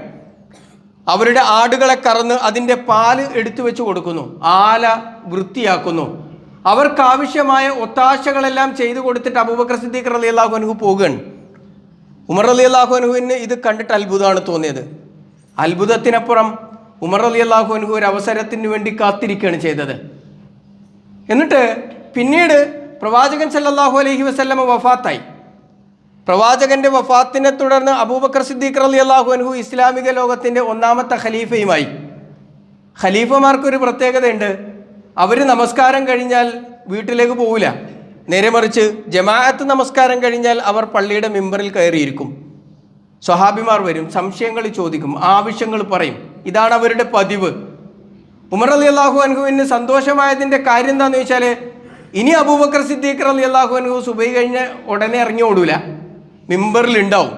അവരുടെ ആടുകളെ കറന്ന് അതിൻ്റെ പാല് എടുത്തു വെച്ച് കൊടുക്കുന്നു, ആല വൃത്തിയാക്കുന്നു, അവർക്കാവശ്യമായ ഒത്താശകളെല്ലാം ചെയ്തു കൊടുത്തിട്ട് അബൂബക്കർ സിദ്ദീഖ് റളിയല്ലാഹു അൻഹു പോകുകയാണ്. ഉമർ റളിയല്ലാഹു അൻഹുവിന് ഇത് കണ്ടിട്ട് അത്ഭുതമാണ് തോന്നിയത്. അത്ഭുതത്തിനപ്പുറം ഉമർ റളിയല്ലാഹു അൻഹു ഒരു അവസരത്തിന് വേണ്ടി കാത്തിരിക്കുകയാണ് ചെയ്തത്. എന്നിട്ട് പിന്നീട് പ്രവാചകൻ സല്ലല്ലാഹു അലൈഹി വസല്ലമ വഫാത്തായി. പ്രവാചകന്റെ വഫാത്തിനെ തുടർന്ന് അബൂബക്കർ സിദ്ദീഖ് റളിയല്ലാഹു അൻഹു ഇസ്ലാമിക ലോകത്തിൻ്റെ ഒന്നാമത്തെ ഖലീഫയുമായി. ഖലീഫമാർക്കൊരു പ്രത്യേകതയുണ്ട്, അവർ നമസ്കാരം കഴിഞ്ഞാൽ വീട്ടിലേക്ക് പോവില്ല, നേരെ മറിച്ച് ജമാഅത്ത് നമസ്കാരം കഴിഞ്ഞാൽ അവർ പള്ളിയുടെ മിമ്പറിൽ കയറിയിരിക്കും. സ്വഹാബിമാർ വരും, സംശയങ്ങൾ ചോദിക്കും, ആവശ്യങ്ങൾ പറയും. ഇതാണ് അവരുടെ പതിവ്. ഉമർ റളിയല്ലാഹു അൻഹുവിന് സന്തോഷമായതിൻ്റെ കാര്യം എന്താണെന്ന് വെച്ചാൽ ഇനി അബൂബക്കർ സിദ്ദീഖ് റളിയല്ലാഹു അൻഹു സുബഹി കഴിഞ്ഞ് ഉടനെ ഇറങ്ങി ഓടൂല, മിമ്പറിൽ ഉണ്ടാവും.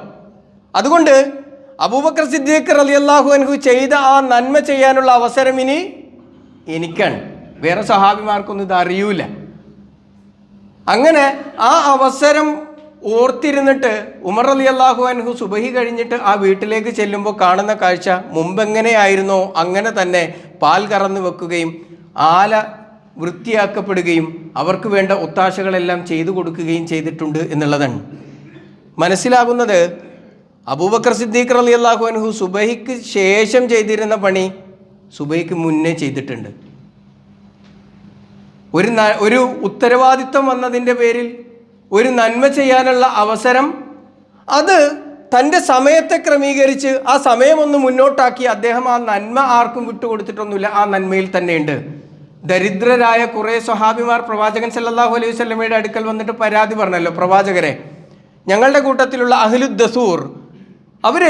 അതുകൊണ്ട് അബൂബക്കർ സിദ്ദീഖ് റളിയല്ലാഹു അൻഹു ചെയ്ത ആ നന്മ ചെയ്യാനുള്ള അവസരം ഇനി എനിക്കാണ്, വേറെ സ്വഹാബിമാർക്കൊന്നും ഇത് അറിയൂല. അങ്ങനെ ആ അവസരം ഓർത്തിരുന്നിട്ട് ഉമർ റളിയല്ലാഹു അൻഹു സുബഹി കഴിഞ്ഞിട്ട് ആ വീട്ടിലേക്ക് ചെല്ലുമ്പോൾ കാണുന്ന കാഴ്ച മുമ്പെങ്ങനെയായിരുന്നോ അങ്ങനെ തന്നെ പാൽ കറന്നു വെക്കുകയും ആല വൃത്തിയാക്കപ്പെടുകയും അവർക്ക് വേണ്ട ഒത്താശകളെല്ലാം ചെയ്തു കൊടുക്കുകയും ചെയ്തിട്ടുണ്ട് എന്നുള്ളതാണ് മനസ്സിലാകുന്നത്. അബൂബക്കർ സിദ്ദീഖ് റളിയല്ലാഹു അൻഹു സുബഹിക്ക് ശേഷം ചെയ്തിരുന്ന പണി സുബഹിക്ക് മുന്നേ ചെയ്തിട്ടുണ്ട്. ഒരു ഉത്തരവാദിത്വം വന്നതിൻ്റെ പേരിൽ ഒരു നന്മ ചെയ്യാനുള്ള അവസരം, അത് തൻ്റെ സമയത്തെ ക്രമീകരിച്ച് ആ സമയമൊന്ന് മുന്നോട്ടാക്കി അദ്ദേഹം ആ നന്മ ആർക്കും വിട്ടുകൊടുത്തിട്ടൊന്നുമില്ല, ആ നന്മയിൽ തന്നെയുണ്ട്. ദരിദ്രരായ കുറേ സ്വഹാബിമാർ പ്രവാചകൻ സല്ലല്ലാഹു അലൈഹി വസല്ലമയുടെ അടുക്കൽ വന്നിട്ട് പരാതി പറഞ്ഞല്ലോ, പ്രവാചകരെ, ഞങ്ങളുടെ കൂട്ടത്തിലുള്ള അഹ്ലുദ്ദസൂർ അവർ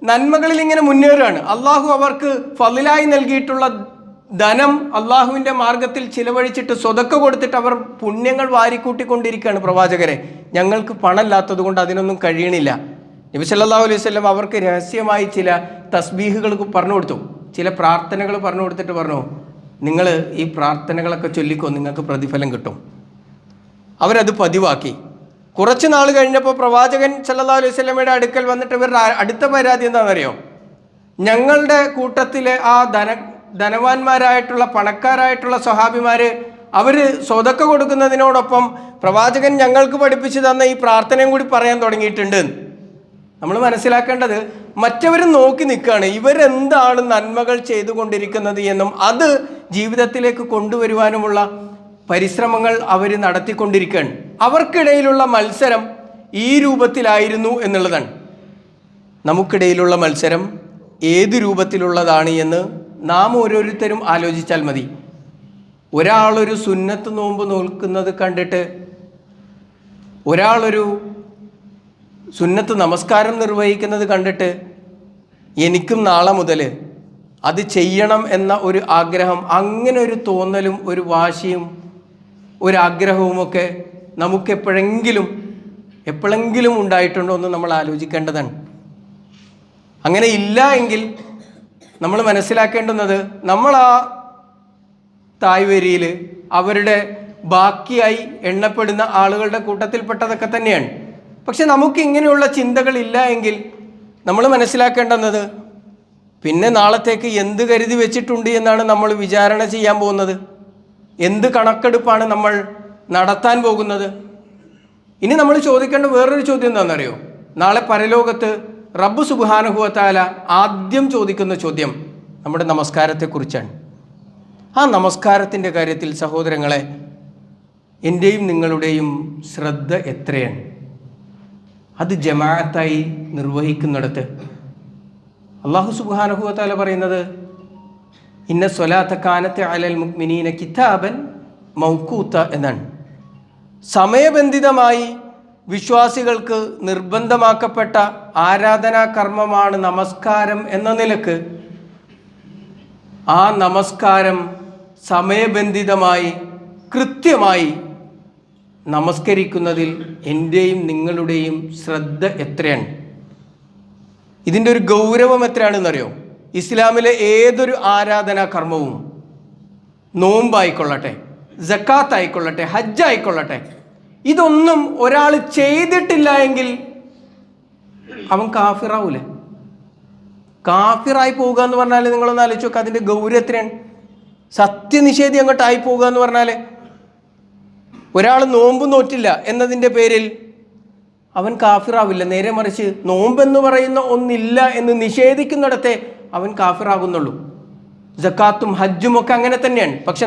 നന്മകളിൽ ഇങ്ങനെ മുന്നേറുകയാണ്, അള്ളാഹു അവർക്ക് ഫളിലായി നൽകിയിട്ടുള്ള ധനം അള്ളാഹുവിൻ്റെ മാർഗത്തിൽ ചിലവഴിച്ചിട്ട് സ്വതക്ക കൊടുത്തിട്ട് അവർ പുണ്യങ്ങൾ വാരിക്കൂട്ടിക്കൊണ്ടിരിക്കുകയാണ്. പ്രവാചകരെ, ഞങ്ങൾക്ക് പണമില്ലാത്തത് കൊണ്ട് അതിനൊന്നും കഴിയണില്ല. നബി സല്ലല്ലാഹു അലൈഹി വസല്ലം അവർക്ക് രഹസ്യമായി ചില തസ്ബീഹുകൾ പറഞ്ഞു കൊടുത്തു, ചില പ്രാർത്ഥനകൾ പറഞ്ഞു കൊടുത്തിട്ട് പറഞ്ഞു, നിങ്ങൾ ഈ പ്രാർത്ഥനകളൊക്കെ ചൊല്ലിക്കോ, നിങ്ങൾക്ക് പ്രതിഫലം കിട്ടും. അവരത് പതിവാക്കി. കുറച്ച് നാൾ കഴിഞ്ഞപ്പോൾ പ്രവാചകൻ സല്ലല്ലാഹു അലൈഹി വസല്ലമയുടെ അടുക്കൽ വന്നിട്ട് ഇവരുടെ അടുത്ത പരാതി എന്താണെന്നറിയോ? ഞങ്ങളുടെ കൂട്ടത്തിലെ ആ ധനവാന്മാരായിട്ടുള്ള പണക്കാരായിട്ടുള്ള സ്വഹാബിമാർ അവർ സ്വതക്ക കൊടുക്കുന്നതിനോടൊപ്പം പ്രവാചകൻ ഞങ്ങൾക്ക് പഠിപ്പിച്ചു തന്ന ഈ പ്രാർത്ഥനയും കൂടി പറയാൻ തുടങ്ങിയിട്ടുണ്ട്. നമ്മൾ മനസ്സിലാക്കേണ്ടത്, മറ്റവരും നോക്കി നിൽക്കുകയാണ് ഇവരെന്താണ് നന്മകൾ ചെയ്തുകൊണ്ടിരിക്കുന്നത് എന്നും അത് ജീവിതത്തിലേക്ക് കൊണ്ടുവരുവാനുമുള്ള പരിശ്രമങ്ങൾ അവർ നടത്തിക്കൊണ്ടിരിക്കുകയാണ്. അവർക്കിടയിലുള്ള മത്സരം ഈ രൂപത്തിലായിരുന്നു എന്നുള്ളതാണ്. നമുക്കിടയിലുള്ള മത്സരം ഏത് രൂപത്തിലുള്ളതാണ് എന്ന് നാം ഓരോരുത്തരും ആലോചിച്ചാൽ മതി. ഒരാളൊരു സുന്നത്ത് നോമ്പ് നോക്കുന്നത് കണ്ടിട്ട്, ഒരാളൊരു സുന്നത്ത് നമസ്കാരം നിർവഹിക്കുന്നത് കണ്ടിട്ട് എനിക്കും നാളെ മുതൽ അത് ചെയ്യണം എന്ന ഒരു ആഗ്രഹം, അങ്ങനെ ഒരു തോന്നലും ഒരു വാശിയും ഒരാഗ്രഹവുമൊക്കെ നമുക്ക് എപ്പോഴെങ്കിലും ഉണ്ടായിട്ടുണ്ടോ എന്ന് നമ്മൾ ആലോചിക്കേണ്ടതാണ്. അങ്ങനെ ഇല്ല എങ്കിൽ നമ്മൾ മനസ്സിലാക്കേണ്ടുന്നത്, നമ്മൾ ആ തായ്വരിയിൽ അവരുടെ ബാക്കിയായി എണ്ണപ്പെടുന്ന ആളുകളുടെ കൂട്ടത്തിൽപ്പെട്ടതൊക്കെ തന്നെയാണ്. പക്ഷെ നമുക്ക് ഇങ്ങനെയുള്ള ചിന്തകളില്ല എങ്കിൽ നമ്മൾ മനസ്സിലാക്കേണ്ടുന്നത്, പിന്നെ നാളത്തേക്ക് എന്ത് കരുതി വെച്ചിട്ടുണ്ട് എന്നാണ് നമ്മൾ വിചാരണ ചെയ്യാൻ പോകുന്നത്, എന്ത് കണക്കെടുപ്പാണ് നമ്മൾ നടത്താൻ പോകുന്നത്. ഇനി നമ്മൾ ചോദിക്കേണ്ട വേറൊരു ചോദ്യം എന്താണെന്നറിയോ? നാളെ പരലോകത്ത് റബ്ബ് സുബ്ഹാനഹു വ തആല ആദ്യം ചോദിക്കുന്ന ചോദ്യം നമ്മുടെ നമസ്കാരത്തെക്കുറിച്ചാണ്. ആ നമസ്കാരത്തിൻ്റെ കാര്യത്തിൽ സഹോദരങ്ങളെ, എൻ്റെയും നിങ്ങളുടെയും ശ്രദ്ധ എത്രയാണ്? അത് ജമാഅത്തായി നിർവഹിക്കുന്നിടത്ത് അല്ലാഹു സുബ്ഹാനഹു വ തആല പറയുന്നത്, ഇന്ന സ്വലാത്ത കാനത്ത് അലൽ മുഅ്മിനീന കിതാബൻ മൗഖൂത എന്നാണ്. സമയബന്ധിതമായി വിശ്വാസികൾക്ക് നിർബന്ധമാക്കപ്പെട്ട ആരാധനാ കർമ്മമാണ് നമസ്കാരം എന്ന നിലക്ക് ആ നമസ്കാരം സമയബന്ധിതമായി കൃത്യമായി നമസ്കരിക്കുന്നതിൽ എൻ്റെയും നിങ്ങളുടെയും ശ്രദ്ധ എത്രയാണ്? ഇതിൻ്റെ ഒരു ഗൗരവം എത്രയാണെന്നറിയോ? ഇസ്ലാമിലെ ഏതൊരു ആരാധനാ കർമ്മവും, നോമ്പായിക്കൊള്ളട്ടെ, സക്കാത്ത് ആയിക്കൊള്ളട്ടെ, ഹജ്ജ് ആയിക്കൊള്ളട്ടെ, ഇതൊന്നും ഒരാൾ ചെയ്തിട്ടില്ല എങ്കിൽ അവൻ കാഫിറാവൂലേ? കാഫിറായി പോവുക എന്ന് പറഞ്ഞാൽ നിങ്ങളൊന്ന് ആലോചിച്ച് നോക്കുക, അതിൻ്റെ ഗൗരവം എത്രയാണ്? സത്യനിഷേധി അങ്ങോട്ടായി പോവുക എന്ന് പറഞ്ഞാൽ, ഒരാൾ നോമ്പ് നോറ്റില്ല എന്നതിൻ്റെ പേരിൽ അവൻ കാഫിറാവില്ല. നേരെ മറിച്ച് നോമ്പെന്ന് പറയുന്ന ഒന്നില്ല എന്ന് നിഷേധിക്കുന്നിടത്തെ അവൻ കാഫിറാകുന്നുള്ളൂ. സക്കാത്തും ഹജ്ജും ഒക്കെ അങ്ങനെ തന്നെയാണ്. പക്ഷെ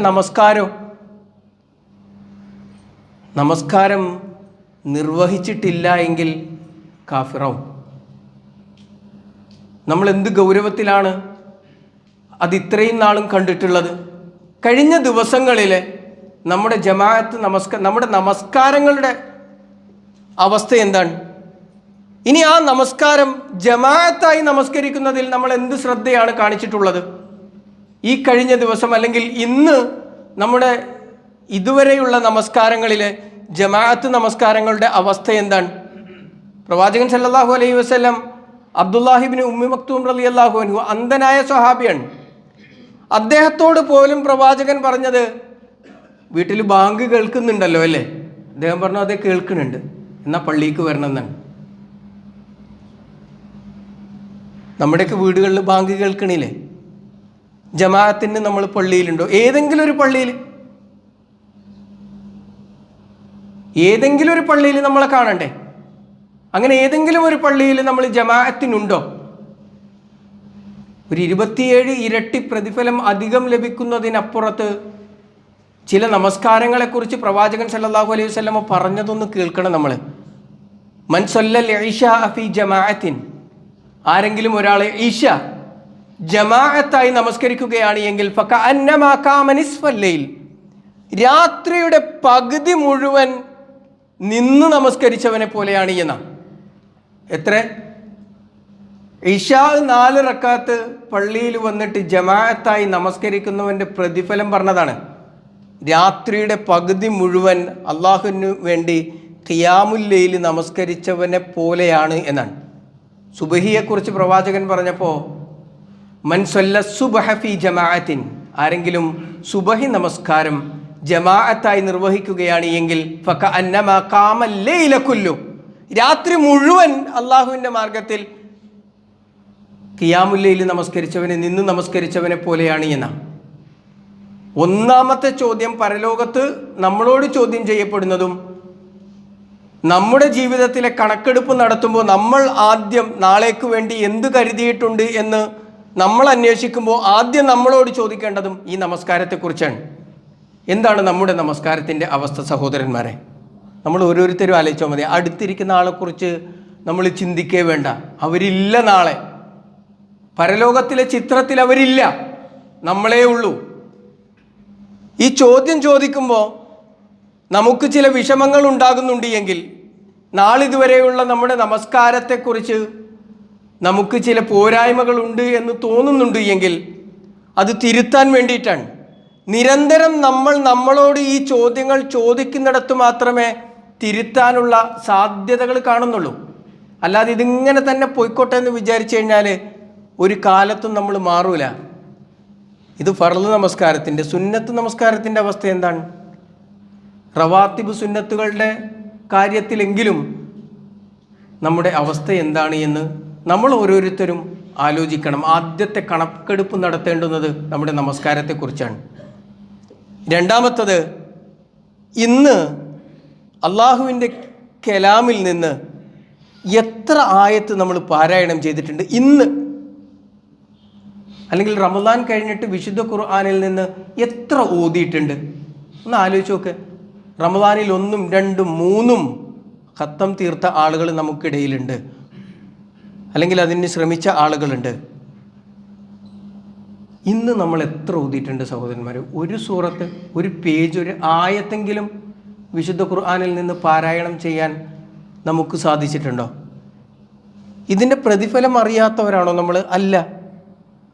നമസ്കാരം നിർവഹിച്ചിട്ടില്ല എങ്കിൽ കാഫിറാവും. നമ്മൾ എന്ത് ഗൗരവത്തിലാണ് അത് ഇത്രയും നാളും കണ്ടിട്ടുള്ളത്? കഴിഞ്ഞ ദിവസങ്ങളിലെ നമ്മുടെ നമ്മുടെ നമസ്കാരങ്ങളുടെ അവസ്ഥ എന്താണ്? ഇനി ആ നമസ്കാരം ജമാഅത്തായി നമസ്കരിക്കുന്നതിൽ നമ്മൾ എന്ത് ശ്രദ്ധയാണ് കാണിച്ചിട്ടുള്ളത്? ഈ കഴിഞ്ഞ ദിവസം അല്ലെങ്കിൽ ഇന്ന് നമ്മുടെ ഇതുവരെയുള്ള നമസ്കാരങ്ങളിലെ ജമാഅത്ത് നമസ്കാരങ്ങളുടെ അവസ്ഥ എന്താണ്? പ്രവാചകൻ സല്ലല്ലാഹു അലൈഹി വസല്ലം അബ്ദുല്ലാഹിബ്നു ഉമ്മി മക്തൂം റളിയല്ലാഹു അൻഹു അന്ധനായ സ്വഹാബിയാണ്. അദ്ദേഹത്തോട് പോലും പ്രവാചകൻ പറഞ്ഞത്, വീട്ടിൽ ബാങ്ക് കേൾക്കുന്നുണ്ടല്ലോ അല്ലേ? അദ്ദേഹം പറഞ്ഞു, അതെ കേൾക്കുന്നുണ്ട്. എന്നാൽ പള്ളിക്ക് വരണം എന്നാണ്. നമ്മുടെയൊക്കെ വീടുകളിൽ ബാങ്ക് കേൾക്കണില്ലേ? ജമാഅത്തിന് നമ്മൾ പള്ളിയിലുണ്ടോ? ഏതെങ്കിലും ഒരു പള്ളിയിൽ, ഏതെങ്കിലും ഒരു പള്ളിയിൽ നമ്മളെ കാണണ്ടേ? അങ്ങനെ ഏതെങ്കിലും ഒരു പള്ളിയിൽ നമ്മൾ ജമാഅത്തിനുണ്ടോ? ഒരു 27 ഇരട്ടി പ്രതിഫലം അധികം ലഭിക്കുന്നതിനപ്പുറത്ത് ചില നമസ്കാരങ്ങളെക്കുറിച്ച് പ്രവാചകൻ സല്ലല്ലാഹു അലൈഹി വസല്ലം പറഞ്ഞതൊന്ന് കേൾക്കണം നമ്മൾ. മൻ സല്ലൽ ഇശാ ഫീ ജമാഅത്തിൻ, ആരെങ്കിലും ഒരാൾ ഇശ ജമാഅത്തായി നമസ്കരിക്കുകയാണ് എങ്കിൽ ഫകഅന്നമാ ഖാമ നിസ്ഫൽ ലൈൽ, രാത്രിയുടെ പകുതി മുഴുവൻ നിന്ന് നമസ്കരിച്ചവനെ പോലെയാണ് എന്ന. എത്ര? ഇശാ 4 റക്അത്ത് പള്ളിയിൽ വന്നിട്ട് ജമാഅത്തായി നമസ്കരിക്കുന്നവൻ്റെ പ്രതിഫലം പറഞ്ഞതാണ്. രാത്രിയുടെ പകുതി മുഴുവൻ അള്ളാഹുവിന് വേണ്ടി ഖിയാമുൽ ലൈൽ നമസ്കരിച്ചവനെ പോലെയാണ് എന്നാണ്. സുബഹിയെക്കുറിച്ച് പ്രവാചകൻ പറഞ്ഞപ്പോൾ മൻ സല്ല സുബ്ഹ ഫീ ജമാഅത്തിൻ, ആരെങ്കിലും സുബഹി നമസ്കാരം ജമാഅത്തായി നിർവഹിക്കുകയാണ് എങ്കിൽ ഫകഅന്നമാ ഖാമൽ ലൈല കുല്ലു, രാത്രി മുഴുവൻ അള്ളാഹുവിൻ്റെ മാർഗത്തിൽ ഖിയാമുൽ ലൈൽ നമസ്കരിച്ചവനെ, നിന്ന് നമസ്കരിച്ചവനെ പോലെയാണ് എന്ന. ഒന്നാമത്തെ ചോദ്യം പരലോകത്ത് നമ്മളോട് ചോദ്യം ചെയ്യപ്പെടുന്നതും നമ്മുടെ ജീവിതത്തിലെ കണക്കെടുപ്പ് നടത്തുമ്പോൾ നമ്മൾ ആദ്യം നാളേക്ക് വേണ്ടി എന്ത് കരുതിയിട്ടുണ്ട് എന്ന് നമ്മൾ അന്വേഷിക്കുമ്പോൾ ആദ്യം നമ്മളോട് ചോദിക്കേണ്ടതും ഈ നമസ്കാരത്തെക്കുറിച്ചാണ്. എന്താണ് നമ്മുടെ നമസ്കാരത്തിൻ്റെ അവസ്ഥ സഹോദരന്മാരെ? നമ്മൾ ഓരോരുത്തരും ആലോചിച്ചാൽ മതി. അടുത്തിരിക്കുന്ന ആളെക്കുറിച്ച് നമ്മൾ ചിന്തിക്കേ വേണ്ട. അവരില്ല, നാളെ പരലോകത്തിലെ ചിത്രത്തിൽ അവരില്ല, നമ്മളേ ഉള്ളൂ. ഈ ചോദ്യം ചോദിക്കുമ്പോൾ നമുക്ക് ചില വിഷമങ്ങൾ ഉണ്ടാകുന്നുണ്ട് എങ്കിൽ, നാളിതുവരെയുള്ള നമ്മുടെ നമസ്കാരത്തെക്കുറിച്ച് നമുക്ക് ചില പോരായ്മകളുണ്ട് എന്ന് തോന്നുന്നുണ്ട് എങ്കിൽ അത് തിരുത്താൻ വേണ്ടിയിട്ടാണ്. നിരന്തരം നമ്മൾ നമ്മളോട് ഈ ചോദ്യങ്ങൾ ചോദിക്കുന്നിടത്ത് മാത്രമേ തിരുത്താനുള്ള സാധ്യതകൾ കാണുന്നുള്ളൂ. അല്ലാതെ ഇതിങ്ങനെ തന്നെ പോയിക്കോട്ടെ എന്ന് വിചാരിച്ചു കഴിഞ്ഞാൽ ഒരു കാലത്തും നമ്മൾ മാറൂല. ഇത് ഫർള് നമസ്കാരത്തിൻ്റെ, സുന്നത്ത് നമസ്കാരത്തിൻ്റെ അവസ്ഥ എന്താണ്? റവാത്തിബ് സുന്നത്തുകളുടെ കാര്യത്തിലെങ്കിലും നമ്മുടെ അവസ്ഥ എന്താണ് എന്ന് നമ്മൾ ഓരോരുത്തരും ആലോചിക്കണം. ആദ്യത്തെ കണക്കെടുപ്പ് നടത്തേണ്ടുന്നത് നമ്മുടെ നമസ്കാരത്തെക്കുറിച്ചാണ്. രണ്ടാമത്തത്, ഇന്ന് അള്ളാഹുവിൻ്റെ കലാമിൽ നിന്ന് എത്ര ആയത്ത് നമ്മൾ പാരായണം ചെയ്തിട്ടുണ്ട് ഇന്ന്? അല്ലെങ്കിൽ റമദാൻ കഴിഞ്ഞിട്ട് വിശുദ്ധ ഖുർആനിൽ നിന്ന് എത്ര ഓതിയിട്ടുണ്ട്? ഒന്ന് ആലോചിച്ച് നോക്ക്. റമദാനിൽ 1, 2, 3 ഖത്തം തീർത്ത ആളുകൾ നമുക്കിടയിലുണ്ട്, അല്ലെങ്കിൽ അതിന് ശ്രമിച്ച ആളുകളുണ്ട്. ഇന്ന് നമ്മൾ എത്ര ഓതിയിട്ടുണ്ട് സഹോദരന്മാർ? ഒരു സൂറത്ത്, ഒരു പേജ്, ഒരു ആയത്തെങ്കിലും വിശുദ്ധ ഖുർആനിൽ നിന്ന് പാരായണം ചെയ്യാൻ നമുക്ക് സാധിച്ചിട്ടുണ്ടോ? ഇതിൻ്റെ പ്രതിഫലം അറിയാത്തവരാണോ നമ്മൾ? അല്ല,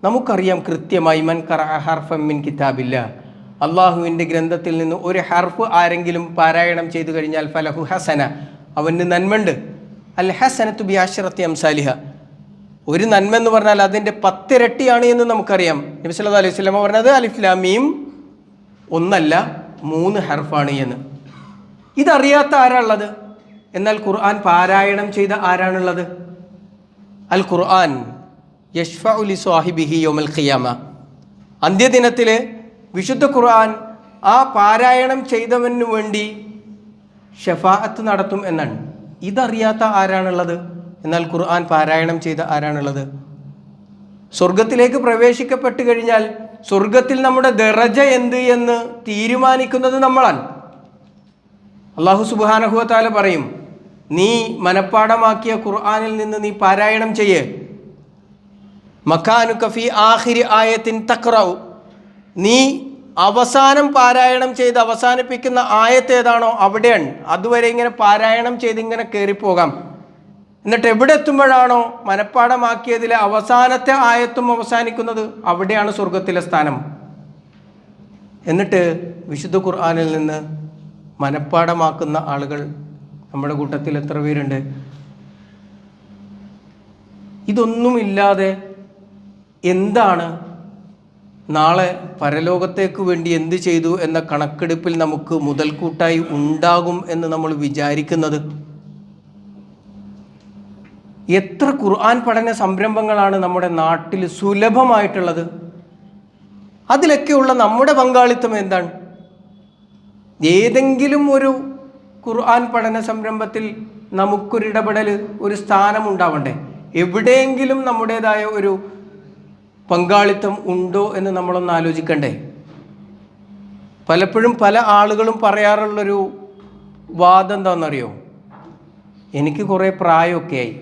നമുക്കറിയാം കൃത്യമായി. മൻ ഖറഅ ഹർഫൻ മിൻ കിതാബില്ല, അള്ളാഹുവിൻ്റെ ഗ്രന്ഥത്തിൽ നിന്ന് ഒരു ഹർഫ് ആരെങ്കിലും പാരായണം ചെയ്തു കഴിഞ്ഞാൽ ഫലഹു ഹസന, അവന് നന്മണ്ട്. അൽ ഹസനത്തു ബിഅശ്റത്തി അംസാലിഹ, ഒരു നന്മ എന്ന് പറഞ്ഞാൽ അതിൻ്റെ 10 ഇരട്ടിയാണ് എന്ന് നമുക്കറിയാം. നബി സല്ലല്ലാഹു അലൈഹി വസല്ലം പറഞ്ഞത് അലിഫ് ലാം മീം 1 അല്ല 3 ഹർഫാണ് എന്ന്. ഇതറിയാത്ത ആരാളുള്ളത്? എന്നാൽ ഖുർആൻ പാരായണം ചെയ്ത ആരാണുള്ളത്? അൽ ഖുർആൻ യശ്ഫഉ ലി സ്വാഹിബിഹി യൗമൽ ഖിയാമ, അന്ത്യദിനത്തിൽ വിശുദ്ധ ഖുർആൻ ആ പാരായണം ചെയ്തവന് വേണ്ടി ഷഫാഅത്ത് നടത്തും എന്നാണ്. ഇതറിയാത്ത ആരാണുള്ളത്? എന്നാൽ ഖുർആൻ പാരായണം ചെയ്ത ആരാണുള്ളത്? സ്വർഗത്തിലേക്ക് പ്രവേശിക്കപ്പെട്ട് കഴിഞ്ഞാൽ സ്വർഗത്തിൽ നമ്മുടെ ദറജ എന്ത് എന്ന് തീരുമാനിക്കുന്നത് നമ്മളാണ്. അല്ലാഹു സുബ്ഹാനഹു വ തആല പറയും, നീ മനഃപ്പാഠമാക്കിയ ഖുർആനിൽ നിന്ന് നീ പാരായണം ചെയ്യേ. മക്കാനുക ഫീ ആഖിരി ആയത്തിൻ തഖ്റഉ, നീ അവസാനം പാരായണം ചെയ്ത് അവസാനിപ്പിക്കുന്ന ആയത്ത് ഏതാണോ അവിടെയാണ്. അതുവരെ ഇങ്ങനെ പാരായണം ചെയ്ത് ഇങ്ങനെ കയറിപ്പോകാം. എന്നിട്ട് എവിടെ എത്തുമ്പോഴാണോ മനഃപ്പാഠമാക്കിയതിലെ അവസാനത്തെ ആയത്തും അവസാനിക്കുന്നത് അവിടെയാണ് സ്വർഗത്തിലെ സ്ഥാനം. എന്നിട്ട് വിശുദ്ധ ഖുർആനിൽ നിന്ന് മനഃപ്പാഠമാക്കുന്ന ആളുകൾ നമ്മുടെ കൂട്ടത്തിൽ എത്ര പേരുണ്ട്? ഇതൊന്നുമില്ലാതെ എന്താണ് നാളെ പരലോകത്തേക്ക് വേണ്ടി എന്ത് ചെയ്തു എന്ന കണക്കെടുപ്പിൽ നമുക്ക് മുതൽക്കൂട്ടായി ഉണ്ടാകും എന്ന് നമ്മൾ വിചാരിക്കുന്നത്? എത്ര ഖുർആൻ പഠന സംരംഭങ്ങളാണ് നമ്മുടെ നാട്ടിൽ സുലഭമായിട്ടുള്ളത്. അതിലൊക്കെയുള്ള നമ്മുടെ പങ്കാളിത്തം എന്താണ്? ഏതെങ്കിലും ഒരു ഖുർആൻ പഠന സംരംഭത്തിൽ നമുക്കൊരിടപെടൽ, ഒരു സ്ഥാനം ഉണ്ടാവണ്ടേ? എവിടെയെങ്കിലും നമ്മുടേതായ ഒരു പങ്കാളിത്തം ഉണ്ടോ എന്ന് നമ്മളൊന്ന് ആലോചിക്കണ്ടേ? പലപ്പോഴും പല ആളുകളും പറയാറുള്ളൊരു വാദം എന്താണെന്നറിയോ? എനിക്ക് കുറേ പ്രായമൊക്കെ ആയി,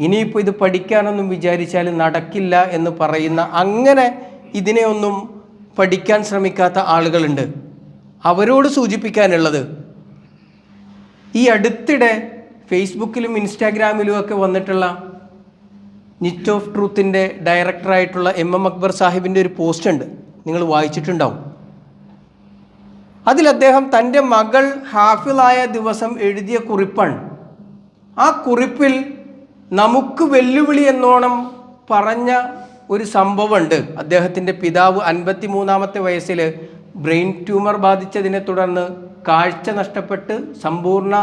ഇനിയിപ്പോൾ ഇത് പഠിക്കാനൊന്നും വിചാരിച്ചാൽ നടക്കില്ല എന്ന് പറയുന്ന, അങ്ങനെ ഇതിനെ ഒന്നും പഠിക്കാൻ ശ്രമിക്കാത്ത ആളുകളുണ്ട്. അവരോട് സൂചിപ്പിക്കാനുള്ളത്, ഈ അടുത്തിടെ ഫേസ്ബുക്കിലും ഇൻസ്റ്റാഗ്രാമിലും ഒക്കെ വന്നിട്ടുള്ള നിറ്റ് ഓഫ് ട്രൂത്തിൻ്റെ ഡയറക്ടറായിട്ടുള്ള MM അക്ബർ സാഹിബിൻ്റെ ഒരു പോസ്റ്റ് ഉണ്ട്, നിങ്ങൾ വായിച്ചിട്ടുണ്ടാവും. അതിൽ അദ്ദേഹം തൻ്റെ മകൾ ഹാഫിളായ ദിവസം എഴുതിയ കുറിപ്പാണ്. ആ കുറിപ്പിൽ നമുക്ക് വെല്ലുവിളി എന്നോണം പറഞ്ഞ ഒരു സംഭവമുണ്ട്. അദ്ദേഹത്തിൻ്റെ പിതാവ് 53-ാമത്തെ വയസ്സിൽ ബ്രെയിൻ ട്യൂമർ ബാധിച്ചതിനെ തുടർന്ന് കാഴ്ച നഷ്ടപ്പെട്ട് സമ്പൂർണ്ണ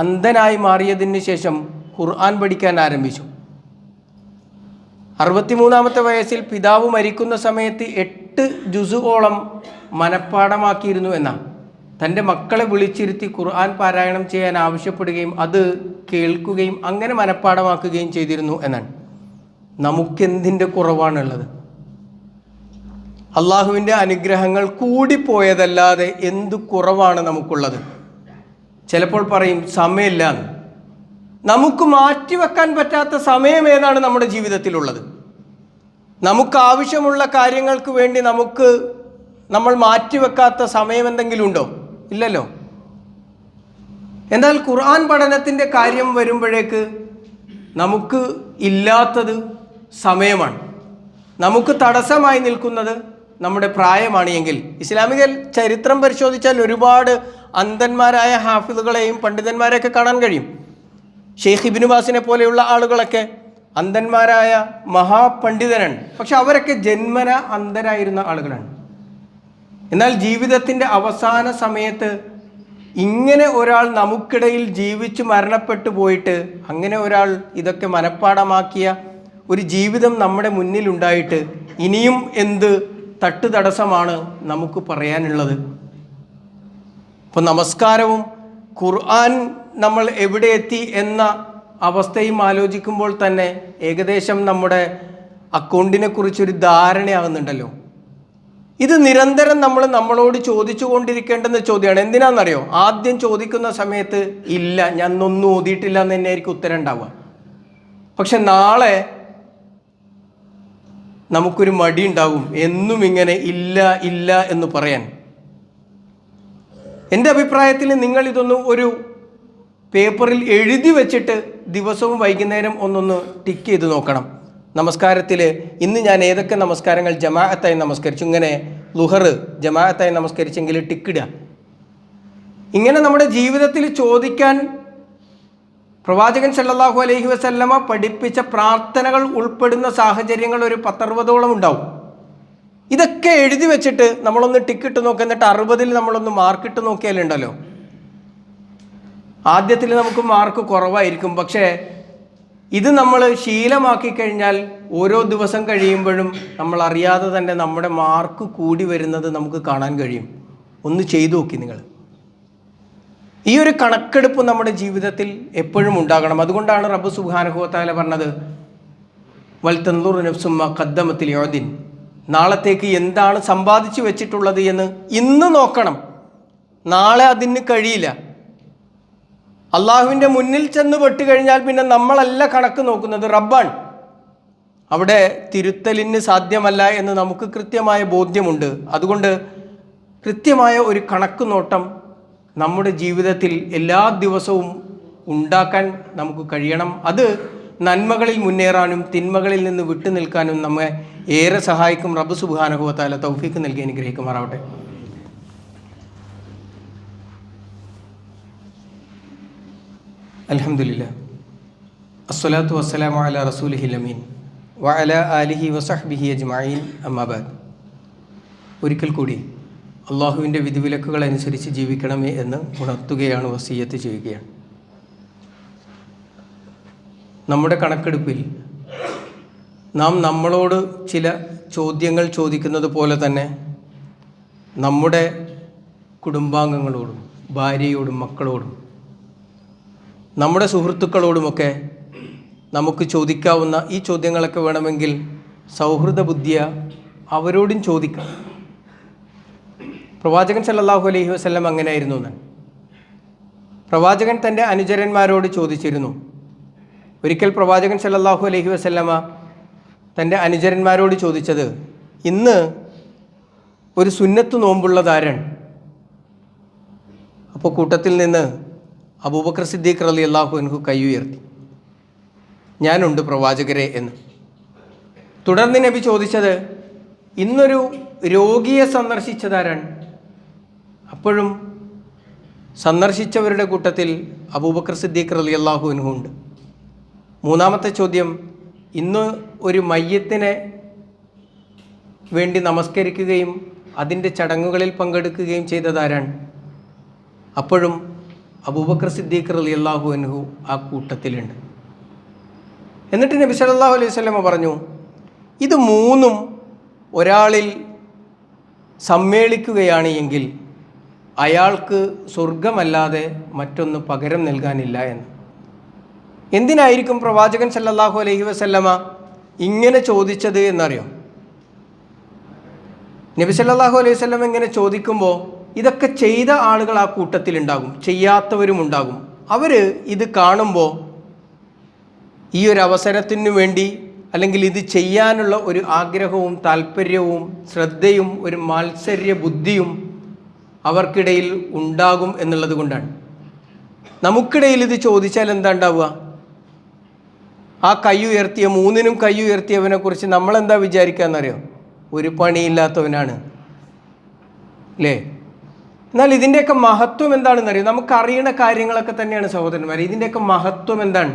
അന്ധനായി മാറിയതിന് ശേഷം ഖുർആൻ പഠിക്കാൻ ആരംഭിച്ചു. 63-ാമത്തെ വയസ്സിൽ പിതാവ് മരിക്കുന്ന സമയത്ത് 8 ജുസുകളോളം മനഃപ്പാഠമാക്കിയിരുന്നു എന്നാണ്. തൻ്റെ മക്കളെ വിളിച്ചിരുത്തി ഖുർആൻ പാരായണം ചെയ്യാൻ ആവശ്യപ്പെടുകയും അത് കേൾക്കുകയും അങ്ങനെ മനഃപ്പാഠമാക്കുകയും ചെയ്തിരുന്നു എന്നാണ്. നമുക്കെന്തിൻ്റെ കുറവാണുള്ളത്? അള്ളാഹുവിൻ്റെ അനുഗ്രഹങ്ങൾ കൂടിപ്പോയതല്ലാതെ എന്ത് കുറവാണ് നമുക്കുള്ളത്? ചിലപ്പോൾ പറയും സമയമില്ല. നമുക്ക് മാറ്റിവെക്കാൻ പറ്റാത്ത സമയം ഏതാണ് നമ്മുടെ ജീവിതത്തിലുള്ളത്? നമുക്ക് ആവശ്യമുള്ള കാര്യങ്ങൾക്ക് വേണ്ടി നമ്മൾ മാറ്റിവെക്കാത്ത സമയം എന്തെങ്കിലും ഉണ്ടോ? ഇല്ലല്ലോ. എന്നാൽ ഖുർആൻ പഠനത്തിൻ്റെ കാര്യം വരുമ്പോഴേക്ക് നമുക്ക് ഇല്ലാത്തത് സമയമാണ്. നമുക്ക് തടസ്സമായി നിൽക്കുന്നത് നമ്മുടെ പ്രായമാണ് എങ്കിൽ, ഇസ്ലാമിക ചരിത്രം പരിശോധിച്ചാൽ ഒരുപാട് അന്ധന്മാരായ ഹാഫിളുകളെയും പണ്ഡിതന്മാരെയൊക്കെ കാണാൻ കഴിയും. ഷെയ്ഖ് ഇബ്നു ബാസിനെ പോലെയുള്ള ആളുകളൊക്കെ അന്ധന്മാരായ മഹാപണ്ഡിതനാണ്. പക്ഷെ അവരൊക്കെ ജന്മന അന്ധരായിരുന്ന ആളുകളാണ്. എന്നാൽ ജീവിതത്തിൻ്റെ അവസാന സമയത്ത് ഇങ്ങനെ ഒരാൾ നമുക്കിടയിൽ ജീവിച്ച് മരണപ്പെട്ടു പോയിട്ട്, അങ്ങനെ ഒരാൾ ഇതൊക്കെ മനഃപ്പാഠമാക്കിയ ഒരു ജീവിതം നമ്മുടെ മുന്നിലുണ്ടായിട്ട് ഇനിയും എന്ത് തട്ടുതടസ്സമാണ് നമുക്ക് പറയാനുള്ളത്? ഇപ്പോൾ നമസ്കാരവും ഖുർആൻ നമ്മൾ എവിടെ എത്തി എന്ന അവസ്ഥയും ആലോചിക്കുമ്പോൾ തന്നെ ഏകദേശം നമ്മുടെ അക്കൗണ്ടിനെ കുറിച്ചൊരു ധാരണയാകുന്നുണ്ടല്ലോ. ഇത് നിരന്തരം നമ്മളോട് ചോദിച്ചു കൊണ്ടിരിക്കേണ്ടുന്ന ചോദ്യമാണ്. എന്തിനാണെന്നറിയോ? ആദ്യം ചോദിക്കുന്ന സമയത്ത് ഇല്ല, ഞാൻ ഒന്നും ഓതിയിട്ടില്ല എന്ന് തന്നെയായിരിക്കും ഉത്തരം ഉണ്ടാവുക. പക്ഷെ നാളെ നമുക്കൊരു മടി ഉണ്ടാകും എന്നും ഇങ്ങനെ ഇല്ല ഇല്ല എന്ന് പറയാൻ. എൻ്റെ അഭിപ്രായത്തിൽ നിങ്ങൾ ഇതൊന്നും ഒരു പേപ്പറിൽ എഴുതി വെച്ചിട്ട് ദിവസവും വൈകുന്നേരം ഒന്നൊന്ന് ടിക്ക് ചെയ്ത് നോക്കണം. നമസ്കാരത്തിൽ ഇന്ന് ഞാൻ ഏതൊക്കെ നമസ്കാരങ്ങൾ ജമാഅത്തായി നമസ്കരിച്ചു, ഇങ്ങനെ ളുഹർ ജമാഅത്തായി നമസ്കരിച്ചെങ്കിൽ ടിക്കിടുക. ഇങ്ങനെ നമ്മുടെ ജീവിതത്തിൽ ചോദിക്കാൻ പ്രവാചകൻ സല്ലല്ലാഹു അലൈഹി വസല്ലമ പഠിപ്പിച്ച പ്രാർത്ഥനകൾ ഉൾപ്പെടുന്ന സാഹചര്യങ്ങൾ ഒരു 10-60ഓളം ഉണ്ടാവും. ഇതൊക്കെ എഴുതി വെച്ചിട്ട് നമ്മളൊന്ന് ടിക്കിട്ട് നോക്കുക. എന്നിട്ട് 60-ൽ നമ്മളൊന്ന് മാർക്കിട്ട് നോക്കിയാലുണ്ടല്ലോ, ആദ്യത്തിൽ നമുക്ക് മാർക്ക് കുറവായിരിക്കും. പക്ഷേ ഇത് നമ്മൾ ശീലമാക്കി കഴിഞ്ഞാൽ ഓരോ ദിവസം കഴിയുമ്പോഴും നമ്മൾ അറിയാതെ തന്നെ നമ്മുടെ മാർക്ക് കൂടി വരുന്നത് നമുക്ക് കാണാൻ കഴിയും. ഒന്ന് ചെയ്തു നോക്കി നിങ്ങൾ. ഈ ഒരു കണക്കെടുപ്പ് നമ്മുടെ ജീവിതത്തിൽ എപ്പോഴും ഉണ്ടാകണം. അതുകൊണ്ടാണ് റബ്ബ് സുബ്ഹാനഹു വ തആല പറഞ്ഞത്, വൽ തൻദുർ നഫ്സും മാ ഖദ്ദമത് ലിയദ്ൻ, നാളത്തേക്ക് എന്താണ് സമ്പാദിച്ചു വെച്ചിട്ടുള്ളത് എന്ന് ഇന്ന് നോക്കണം. നാളെ അതിന് കഴിയില്ല. അള്ളാഹുവിൻ്റെ മുന്നിൽ ചെന്ന് പെട്ടുകഴിഞ്ഞാൽ പിന്നെ നമ്മളല്ല കണക്ക് നോക്കുന്നത്, റബ്ബാണ്. അവിടെ തിരുത്തലിന് സാധ്യമല്ല എന്ന് നമുക്ക് കൃത്യമായ ബോധ്യമുണ്ട്. അതുകൊണ്ട് കൃത്യമായ ഒരു കണക്ക് നോട്ടം നമ്മുടെ ജീവിതത്തിൽ എല്ലാ ദിവസവും ഉണ്ടാക്കാൻ നമുക്ക് കഴിയണം. അത് നന്മകളിൽ മുന്നേറാനും തിന്മകളിൽ നിന്ന് വിട്ടു നിൽക്കാനും നമ്മെ ഏറെ സഹായിക്കും. റബ്ബ് സുബ്ഹാനഹു വ തആല തൗഫീഖ് നൽകി അനുഗ്രഹിക്കുമാറാവട്ടെ. അൽഹംദുലില്ലാ, അസ്സലാത്തു വസ്സലാമു അലാ റസൂലിഹിൽ അമീൻ വഅലാ ആലിഹി വസഹ്ബിഹി അജ്മഈൻ, അമ്മാ ബഅദ്. ഒരിക്കൽ കൂടി അള്ളാഹുവിൻ്റെ വിധിവിലക്കുകൾ അനുസരിച്ച് ജീവിക്കണമേ എന്ന് ഉണർത്തുകയാണ്, വസിയ്യത്ത് ചെയ്യുകയാണ്. നമ്മുടെ കണക്കെടുപ്പിൽ നാം നമ്മളോട് ചില ചോദ്യങ്ങൾ ചോദിക്കുന്നത് പോലെ തന്നെ നമ്മുടെ കുടുംബാംഗങ്ങളോടും ഭാര്യയോടും മക്കളോടും നമ്മുടെ സുഹൃത്തുക്കളോടുമൊക്കെ നമുക്ക് ചോദിക്കാവുന്ന ഈ ചോദ്യങ്ങളൊക്കെ വേണമെങ്കിൽ സൗഹൃദ ബുദ്ധിയ അവരോടും ചോദിക്കാം. പ്രവാചകൻ സല്ലല്ലാഹു അലൈഹി വസല്ലം അങ്ങനെയായിരുന്നു എന്ന്. പ്രവാചകൻ തൻ്റെ അനുചരന്മാരോട് ചോദിച്ചിരുന്നു. ഒരിക്കൽ പ്രവാചകൻ സല്ലല്ലാഹു അലൈഹി വസല്ലമ തൻ്റെ അനുചരന്മാരോട് ചോദിച്ചത്, ഇന്ന് ഒരു സുന്നത്ത് നോമ്പുള്ളതാരാണ്? അപ്പോൾ കൂട്ടത്തിൽ നിന്ന് അബൂബക്കർ സിദ്ദീഖ് റളിയല്ലാഹു അൻഹു കൈ ഉയർത്തി, ഞാനുണ്ട് പ്രവാചകരെ എന്ന്. തുടർന്ന് നബി ചോദിച്ചത്, ഇന്നൊരു രോഗിയെ സന്ദർശിച്ചതാരാണ്? അപ്പോഴും സന്ദർശിച്ചവരുടെ കൂട്ടത്തിൽ അബൂബക്കർ സിദ്ദീഖ് റളിയല്ലാഹു അൻഹു ഉണ്ട്. മൂന്നാമത്തെ ചോദ്യം, ഇന്ന് ഒരു മയ്യത്തിനെ വേണ്ടി നമസ്കരിക്കുകയും അതിൻ്റെ ചടങ്ങുകളിൽ പങ്കെടുക്കുകയും ചെയ്തതാരാണ്? അപ്പോഴും അബൂബക്കർ സിദ്ദീഖ് റളിയല്ലാഹു അൻഹു ആ കൂട്ടത്തിലുണ്ട്. എന്നിട്ട് നബി സല്ലല്ലാഹു അലൈഹി വസല്ലം പറഞ്ഞു, ഇത് മൂന്നും ഒരാളിൽ സമ്മേളിക്കുകയാണ് എങ്കിൽ അയാൾക്ക് സ്വർഗമല്ലാതെ മറ്റൊന്ന് പകരം നൽകാനില്ല എന്ന്. എന്തിനായിരിക്കും പ്രവാചകൻ സല്ലല്ലാഹു അലൈഹി വസല്ലമ ഇങ്ങനെ ചോദിച്ചത് എന്നറിയോ? നബി സല്ലല്ലാഹു അലൈഹി വസല്ലം ഇങ്ങനെ ചോദിക്കുമ്പോൾ ഇതൊക്കെ ചെയ്ത ആളുകൾ ആ കൂട്ടത്തിലുണ്ടാകും, ചെയ്യാത്തവരും ഉണ്ടാകും. അവർ ഇത് കാണുമ്പോൾ ഈ ഒരു അവസരത്തിനു വേണ്ടി അല്ലെങ്കിൽ ഇത് ചെയ്യാനുള്ള ഒരു ആഗ്രഹവും താല്പര്യവും ശ്രദ്ധയും ഒരു മാത്സര്യ ബുദ്ധിയും അവർക്കിടയിൽ ഉണ്ടാകും എന്നുള്ളത് കൊണ്ടാണ്. നമുക്കിടയിൽ ഇത് ചോദിച്ചാൽ എന്താ ഉണ്ടാവുക? ആ കൈ ഉയർത്തിയ മൂന്നിനും കൈ ഉയർത്തിയവനെ കുറിച്ച് നമ്മളെന്താ വിചാരിക്കാന്നറിയോ? ഒരു പണിയില്ലാത്തവനാണ് അല്ലേ? എന്നാൽ ഇതിൻ്റെയൊക്കെ മഹത്വം എന്താണെന്നറിയോ? നമുക്കറിയണ കാര്യങ്ങളൊക്കെ തന്നെയാണ് സഹോദരന്മാരെ. ഇതിൻ്റെയൊക്കെ മഹത്വം എന്താണ്?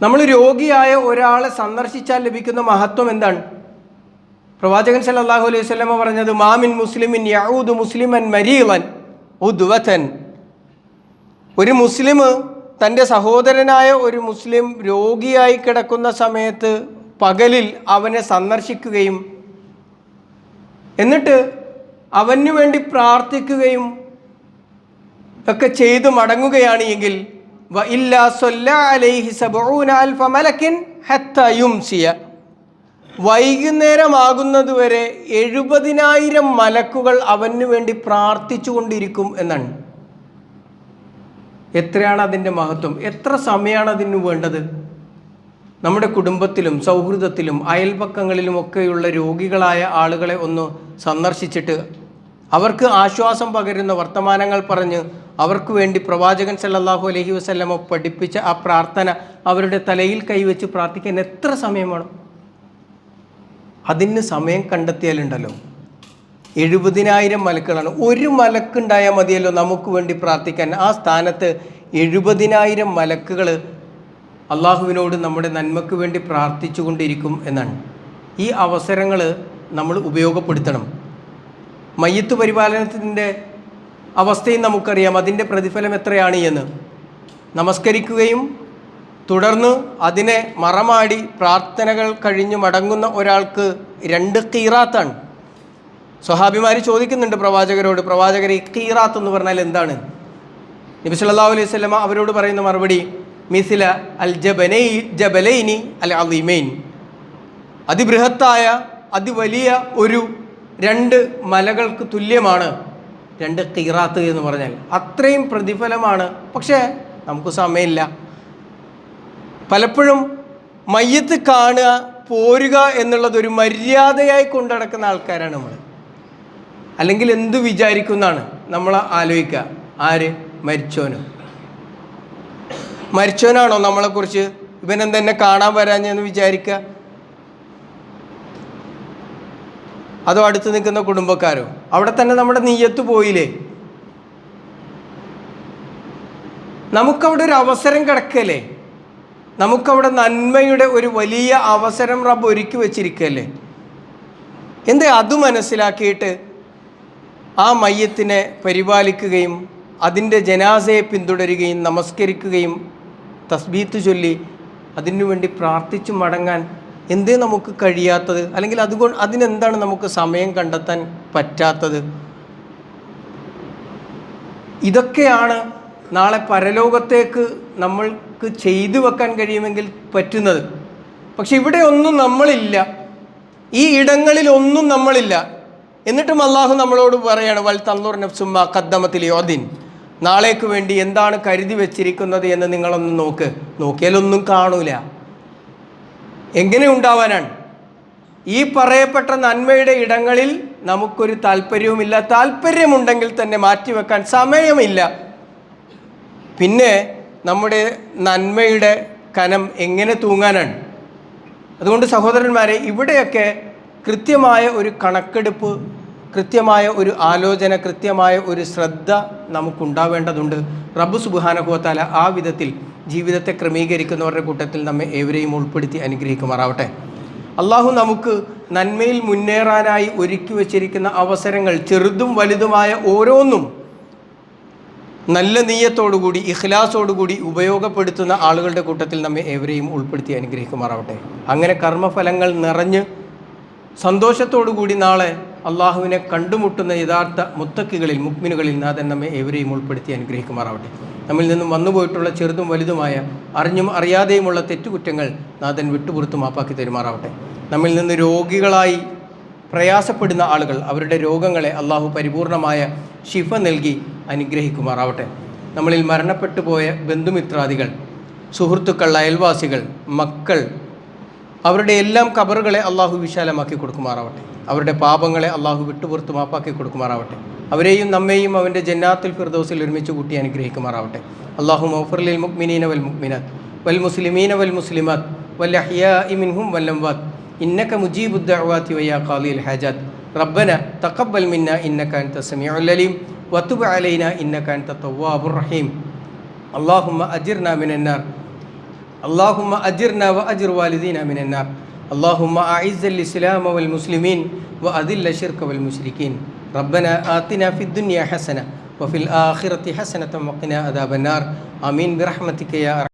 നമ്മൾ രോഗിയായ ഒരാളെ സന്ദർശിച്ചാൽ ലഭിക്കുന്ന മഹത്വം എന്താണ്? പ്രവാചകൻ സല്ലല്ലാഹു അലൈഹി വസല്ലം പറഞ്ഞത്, മാമിൻ മുസ്ലിമിൻ യഊദു മുസ്ലിമൻ മരീളൻ ഉദ്വതൻ. ഒരു മുസ്ലിം തൻ്റെ സഹോദരനായ ഒരു മുസ്ലിം രോഗിയായി കിടക്കുന്ന സമയത്ത് പകലിൽ അവനെ സന്ദർശിക്കുകയും എന്നിട്ട് അവനു വേണ്ടി പ്രാർത്ഥിക്കുകയും ഒക്കെ ചെയ്തു മടങ്ങുകയാണ് എങ്കിൽ വഇല്ലാ സ്വല്ല അലൈഹി സബഊന അൽഫ മലക്കിൻ ഹത്താ യുംസിയ, വൈകുന്നേരമാകുന്നതുവരെ 70,000 മലക്കുകൾ അവനു വേണ്ടി പ്രാർത്ഥിച്ചു കൊണ്ടിരിക്കും എന്നാണ്. എത്രയാണ് അതിൻ്റെ മഹത്വം? എത്ര സമയമാണ് അതിന് വേണ്ടത്? നമ്മുടെ കുടുംബത്തിലും സൗഹൃദത്തിലും അയൽപക്കങ്ങളിലുമൊക്കെയുള്ള രോഗികളായ ആളുകളെ ഒന്ന് സന്ദർശിച്ചിട്ട് അവർക്ക് ആശ്വാസം പകരുന്ന വർത്തമാനങ്ങൾ പറഞ്ഞ് അവർക്ക് വേണ്ടി പ്രവാചകൻ സല്ലല്ലാഹു അലൈഹി വസല്ലമ പഠിപ്പിച്ച ആ പ്രാർത്ഥന അവരുടെ തലയിൽ കൈവച്ച് പ്രാർത്ഥിക്കാൻ എത്ര സമയം വേണം? അതിന് സമയം കണ്ടെത്തിയാലുണ്ടല്ലോ 70,000 മലക്കുകളാണ്. ഒരു മലക്കുണ്ടായാൽ മതിയല്ലോ നമുക്ക് വേണ്ടി പ്രാർത്ഥിക്കാൻ. ആ സ്ഥാനത്ത് 70,000 മലക്കുകൾ അള്ളാഹുവിനോട് നമ്മുടെ നന്മയ്ക്ക് വേണ്ടി പ്രാർത്ഥിച്ചു കൊണ്ടിരിക്കും എന്നാണ്. ഈ അവസരങ്ങൾ നമ്മൾ ഉപയോഗപ്പെടുത്തണം. മയ്യത്ത് പരിപാലനത്തിൻ്റെ അവസ്ഥയും നമുക്കറിയാം, അതിൻ്റെ പ്രതിഫലം എത്രയാണ് എന്ന്. നമസ്കരിക്കുകയും തുടർന്ന് അതിനെ മറമാടി പ്രാർത്ഥനകൾ കഴിഞ്ഞ് മടങ്ങുന്ന ഒരാൾക്ക് 2 ഖീറാത്താണ്. സ്വഹാബിമാർ ചോദിക്കുന്നുണ്ട് പ്രവാചകരോട്, പ്രവാചകരെ ഖീറാത്ത് എന്ന് പറഞ്ഞാൽ എന്താണ്? നബി സല്ലല്ലാഹു അലൈഹി വസല്ലമ അവരോട് പറയുന്ന മറുപടി, മിസ്ല അൽ ജബലൈനി അൽ അളീമൈൻ, അതിബൃഹത്തായ അതിവലിയ ഒരു 2 മലകൾക്ക് തുല്യമാണ് 2 ഖീറാത്ത് എന്ന് പറഞ്ഞാൽ. അത്രയും പ്രതിഫലമാണ്. പക്ഷേ നമുക്ക് സമയമില്ല. പലപ്പോഴും മയ്യത്ത് കാണുക പോരുക എന്നുള്ളതൊരു മര്യാദയായി കൊണ്ടുനടക്കുന്ന ആൾക്കാരാണ് നമ്മൾ. അല്ലെങ്കിൽ എന്തു വിചാരിക്കുന്നാണ് നമ്മൾ ആലോചിക്കുക. ആര്? മരിച്ചോനാണോ നമ്മളെക്കുറിച്ച് ഇവനെന്തെന്നെ കാണാൻ വരാഞ്ഞെന്ന് വിചാരിക്കുക? അതോ അടുത്ത് നിൽക്കുന്ന കുടുംബക്കാരോ? അവിടെ തന്നെ നമ്മുടെ നിയ്യത്ത് പോയില്ലേ? നമുക്കവിടെ ഒരു അവസരം കിടക്കല്ലേ? നമുക്കവിടെ നന്മയുടെ ഒരു വലിയ അവസരം റബ്ബ് ഒരുക്കി വച്ചിരിക്കുകയല്ലേ? എന്തേ അത് മനസ്സിലാക്കിയിട്ട് ആ മയ്യത്തിനെ പരിപാലിക്കുകയും അതിൻ്റെ ജനാസയെ പിന്തുടരുകയും നമസ്കരിക്കുകയും തസ്ബീത്ത് ചൊല്ലി അതിനു വേണ്ടി പ്രാർത്ഥിച്ചു മടങ്ങാൻ എന്തേ നമുക്ക് കഴിയാത്തത്? അല്ലെങ്കിൽ അതിനെന്താണ് നമുക്ക് സമയം കണ്ടെത്താൻ പറ്റാത്തത്? ഇതൊക്കെയാണ് നാളെ പരലോകത്തേക്ക് നമ്മൾക്ക് ചെയ്തു വെക്കാൻ കഴിയുമെങ്കിൽ പറ്റുന്നത്. പക്ഷെ ഇവിടെ ഒന്നും നമ്മളില്ല, ഈ ഇടങ്ങളിലൊന്നും നമ്മളില്ല. എന്നിട്ടും അള്ളാഹു നമ്മളോട് പറയാണ്, വൽ തൻദുർ നഫ്സും മാ ഖദ്ദമത് ലിഗദിൻ, നാളേക്ക് വേണ്ടി എന്താണ് കരുതി വെച്ചിരിക്കുന്നത് എന്ന് നിങ്ങളൊന്ന് നോക്കിയാലൊന്നും കാണൂല. എങ്ങനെ ഉണ്ടാവാനാണ്? ഈ പറയപ്പെട്ട നന്മയുടെ ഇടങ്ങളിൽ നമുക്കൊരു താല്പര്യവുമില്ല. താല്പര്യമുണ്ടെങ്കിൽ തന്നെ മാറ്റിവെക്കാൻ സമയമില്ല. പിന്നെ നമ്മുടെ നന്മയുടെ കനം എങ്ങനെ തൂങ്ങാനാണ്? അതുകൊണ്ട് സഹോദരന്മാരെ, ഇവിടെയൊക്കെ കൃത്യമായ ഒരു കണക്കെടുപ്പ്, കൃത്യമായ ഒരു ആലോചന, കൃത്യമായ ഒരു ശ്രദ്ധ നമുക്കുണ്ടാവേണ്ടതുണ്ട്. റബ്ബ് സുബ്ഹാനഹു വ തആല ആ വിധത്തിൽ ജീവിതത്തെ ക്രമീകരിക്കുന്നവരുടെ കൂട്ടത്തിൽ നമ്മെ ഏവരെയും ഉൾപ്പെടുത്തി അനുഗ്രഹിക്കുമാറാവട്ടെ. അള്ളാഹു നമുക്ക് നന്മയിൽ മുന്നേറാനായി ഒരുക്കി വച്ചിരിക്കുന്ന അവസരങ്ങൾ ചെറുതും വലുതുമായ ഓരോന്നും നല്ല നീയത്തോടുകൂടി ഇഖ്ലാസോടുകൂടി ഉപയോഗപ്പെടുത്തുന്ന ആളുകളുടെ കൂട്ടത്തിൽ നമ്മെ ഏവരെയും ഉൾപ്പെടുത്തി അനുഗ്രഹിക്കുമാറാവട്ടെ. അങ്ങനെ കർമ്മഫലങ്ങൾ നിറഞ്ഞ് സന്തോഷത്തോടുകൂടി നാളെ അള്ളാഹുവിനെ കണ്ടുമുട്ടുന്ന യഥാർത്ഥ മുത്തക്കികളിൽ, മുഅ്മിനുകളിൽ നാഥൻ നമ്മെ ഏവരെയും ഉൾപ്പെടുത്തി അനുഗ്രഹിക്കുമാറാവട്ടെ. നമ്മിൽ നിന്നും വന്നുപോയിട്ടുള്ള ചെറുതും വലുതുമായ അറിഞ്ഞും അറിയാതെയുമുള്ള തെറ്റുകുറ്റങ്ങൾ നാഥൻ വിട്ടുപുറത്തു മാപ്പാക്കി തരുമാറാവട്ടെ. നമ്മിൽ നിന്ന് രോഗികളായി പ്രയാസപ്പെടുന്ന ആളുകൾ, അവരുടെ രോഗങ്ങളെ അള്ളാഹു പരിപൂർണമായ ശിഫ നൽകി അനുഗ്രഹിക്കുമാറാവട്ടെ. നമ്മളിൽ മരണപ്പെട്ടു പോയ ബന്ധുമിത്രാദികൾ, സുഹൃത്തുക്കൾ, അയൽവാസികൾ, മക്കൾ, അവരുടെ എല്ലാം ഖബറുകളെ അള്ളാഹു വിശാലമാക്കി കൊടുക്കുമാറാവട്ടെ. അവരുടെ പാപങ്ങളെ അള്ളാഹു വിട്ടുപുറത്ത് മാപ്പാക്കി കൊടുക്കുമാറാവട്ടെ. അവരെയും നമ്മെയും അവൻ്റെ ജന്നാത്തുൽ ഫിർദൗസിൽ ഒരുമിച്ച് കൂട്ടി അനുഗ്രഹിക്കുമാറാവട്ടെ. അല്ലാഹു മഗ്ഫിർ ലിൽ മുഅ്മിനീന വൽ മുഅ്മിനാത്ത് വൽ മുസ്ലിമീന വൽ മുസ്ലിമാത്ത് വൽ അഹ്യാഇ മിൻഹും വൽ അംവാത്ത് ഇന്നക മുജീബുദ് ദഅവാതി വയാ ഖാദിൽ ഹാജാത്ത് റബ്ബന തഖബ്ബൽ മിന്നാ ഇന്നക അൻത സമീഉൽ അലീം വതുബ് അലൈനാ ഇന്നക അൻത തവ്വാബുർ റഹീം. അല്ലാഹുമ്മ അജിർനാ മിനൻ നാർ, അല്ലാഹുമ്മ അജിർനാ വഅജിർ വാലിദീനാ മിനൻ നാർ. اللهم أعز الإسلام والمسلمين وأذل الشرك والمشركين. ربنا آتنا في الدنيا حسنة وفي الآخرة حسنة وقنا عذاب النار. آمين برحمتك يا